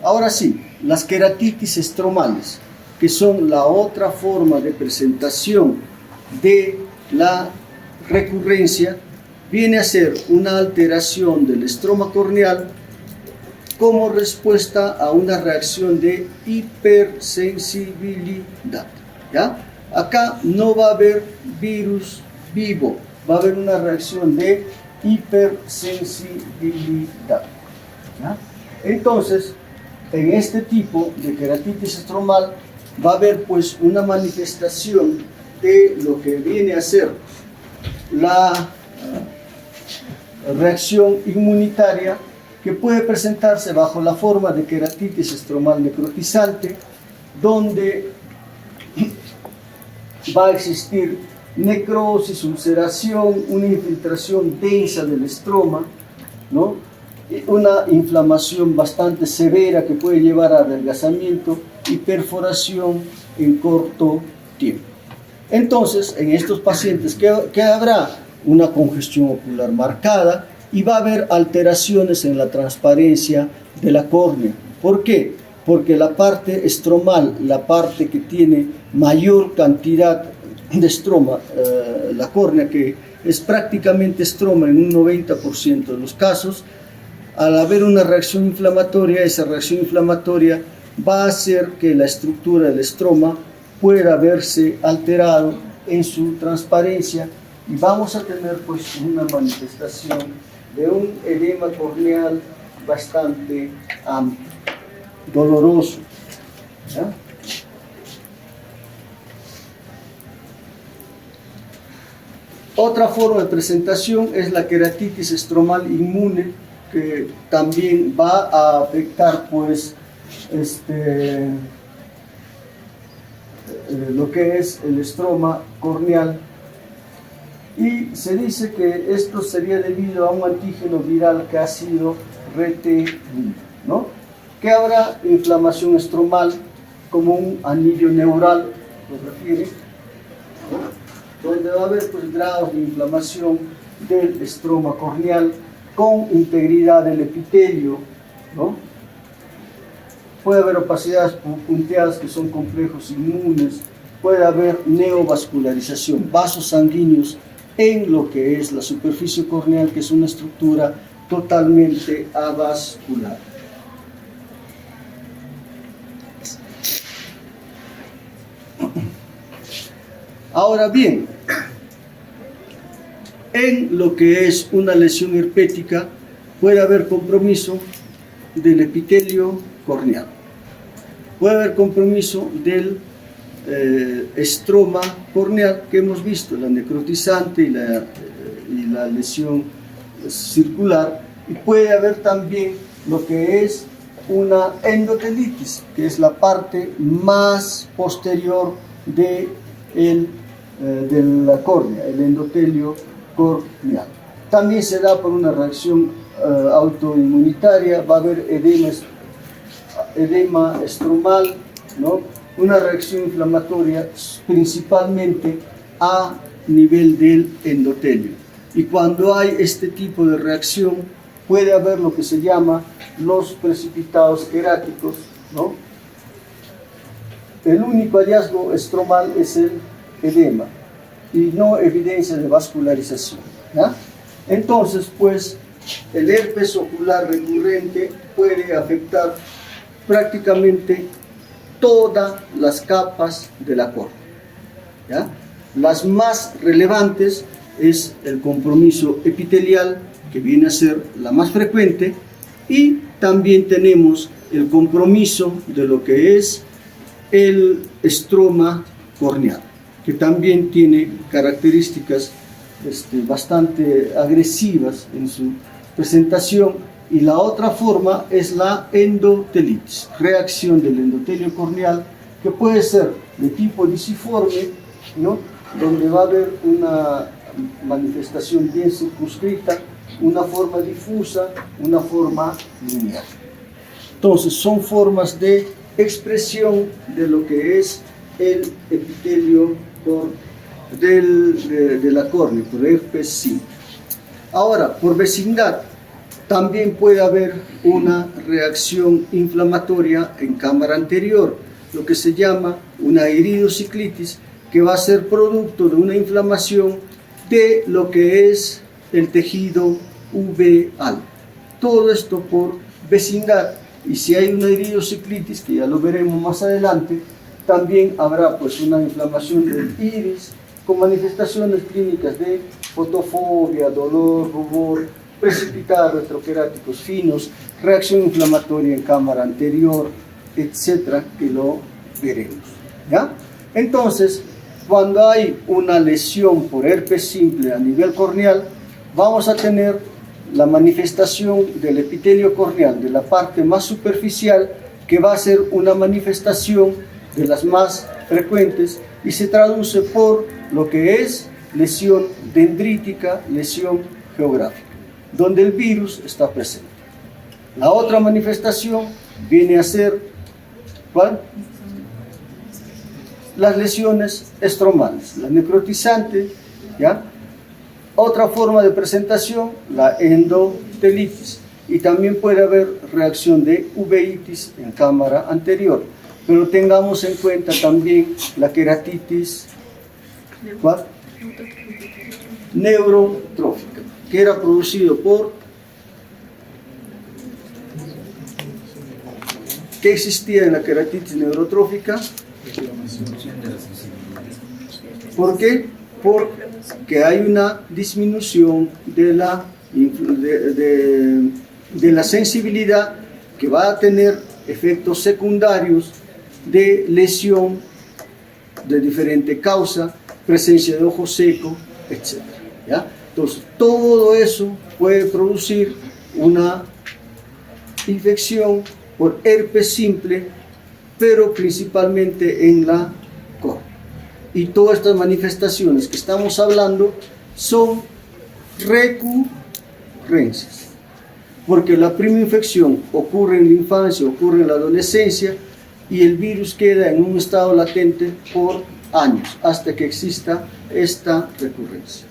Ahora sí, las queratitis estromales, que son la otra forma de presentación de la recurrencia, viene a ser una alteración del estroma corneal como respuesta a una reacción de hipersensibilidad, ¿ya? Acá no va a haber virus vivo, va a haber una reacción de hipersensibilidad, ¿ya? Entonces, en este tipo de queratitis estromal va a haber, pues, una manifestación de lo que viene a ser la reacción inmunitaria, que puede presentarse bajo la forma de queratitis estromal necrotizante, donde va a existir necrosis, ulceración, una infiltración densa del estroma, ¿no? Una inflamación bastante severa que puede llevar a adelgazamiento y perforación en corto tiempo. Entonces, en estos pacientes, ¿qué habrá? Una congestión ocular marcada, y va a haber alteraciones en la transparencia de la córnea. ¿Por qué? Porque la parte estromal, la parte que tiene mayor cantidad de estroma, la córnea, que es prácticamente estroma en un 90% de los casos, al haber una reacción inflamatoria, esa reacción inflamatoria va a hacer que la estructura del estroma pueda verse alterado en su transparencia, y vamos a tener, pues, una manifestación de un edema corneal bastante amplio, doloroso, ¿ya? Otra forma de presentación es la queratitis estromal inmune, que también va a afectar, pues, lo que es el estroma corneal, y se dice que esto sería debido a un antígeno viral que ha sido retenido, ¿no? Que habrá inflamación estromal como un anillo neural, lo refiere, ¿no? Donde va a haber, pues, grados de inflamación del estroma corneal con integridad del epitelio, ¿no? Puede haber opacidades punteadas, que son complejos inmunes, puede haber neovascularización, vasos sanguíneos en lo que es la superficie corneal, que es una estructura totalmente avascular. Ahora bien, en lo que es una lesión herpética puede haber compromiso del epitelio corneal, puede haber compromiso del estroma corneal que hemos visto, la necrotizante y la lesión circular, y puede haber también lo que es una endotelitis, que es la parte más posterior de la córnea, el endotelio corneal. También se da por una reacción autoinmunitaria, va a haber edema estromal, ¿no? Una reacción inflamatoria principalmente a nivel del endotelio. Y cuando hay este tipo de reacción, puede haber lo que se llama los precipitados queráticos, ¿no? El único hallazgo estromal es el edema y no evidencia de vascularización, ¿ya? Entonces, pues, el herpes ocular recurrente puede afectar prácticamente todas las capas de la córnea, ¿ya? Las más relevantes es el compromiso epitelial, que viene a ser la más frecuente, y también tenemos el compromiso de lo que es el estroma corneal, que también tiene características bastante agresivas en su presentación. Y la otra forma es la endotelitis, reacción del endotelio corneal, que puede ser de tipo lisiforme, ¿no? Donde va a haber una manifestación bien circunscrita, una forma difusa, una forma lineal. Entonces, son formas de expresión de lo que es el epitelio de la córnea, por herpes simple. Ahora, por vecindad, también puede haber una reacción inflamatoria en cámara anterior, lo que se llama una iridociclitis, que va a ser producto de una inflamación de lo que es el tejido uveal. Todo esto por vecindad. Y si hay una iridociclitis, que ya lo veremos más adelante, también habrá pues una inflamación del iris con manifestaciones clínicas de fotofobia, dolor, rubor, precipitados retroqueráticos finos, reacción inflamatoria en cámara anterior, etcétera, que lo veremos, ¿ya? Entonces, cuando hay una lesión por herpes simple a nivel corneal, vamos a tener la manifestación del epitelio corneal, de la parte más superficial, que va a ser una manifestación de las más frecuentes y se traduce por lo que es lesión dendrítica, lesión geográfica, donde el virus está presente. La otra manifestación viene a ser, ¿cuál? Las lesiones estromales, la necrotizante, ¿ya? Otra forma de presentación, la endotelitis, y también puede haber reacción de uveitis en cámara anterior, pero tengamos en cuenta también la queratitis, ¿cuál? Neurotrófica, que era producido por, ¿qué existía en la queratitis neurotrófica? ¿Por qué? Porque hay una disminución de la sensibilidad, que va a tener efectos secundarios de lesión de diferente causa, presencia de ojo seco, etc. ¿Ya? Entonces, todo eso puede producir una infección por herpes simple, pero principalmente en la córnea. Y todas estas manifestaciones que estamos hablando son recurrencias, porque la primera infección ocurre en la infancia, ocurre en la adolescencia, y el virus queda en un estado latente por años, hasta que exista esta recurrencia.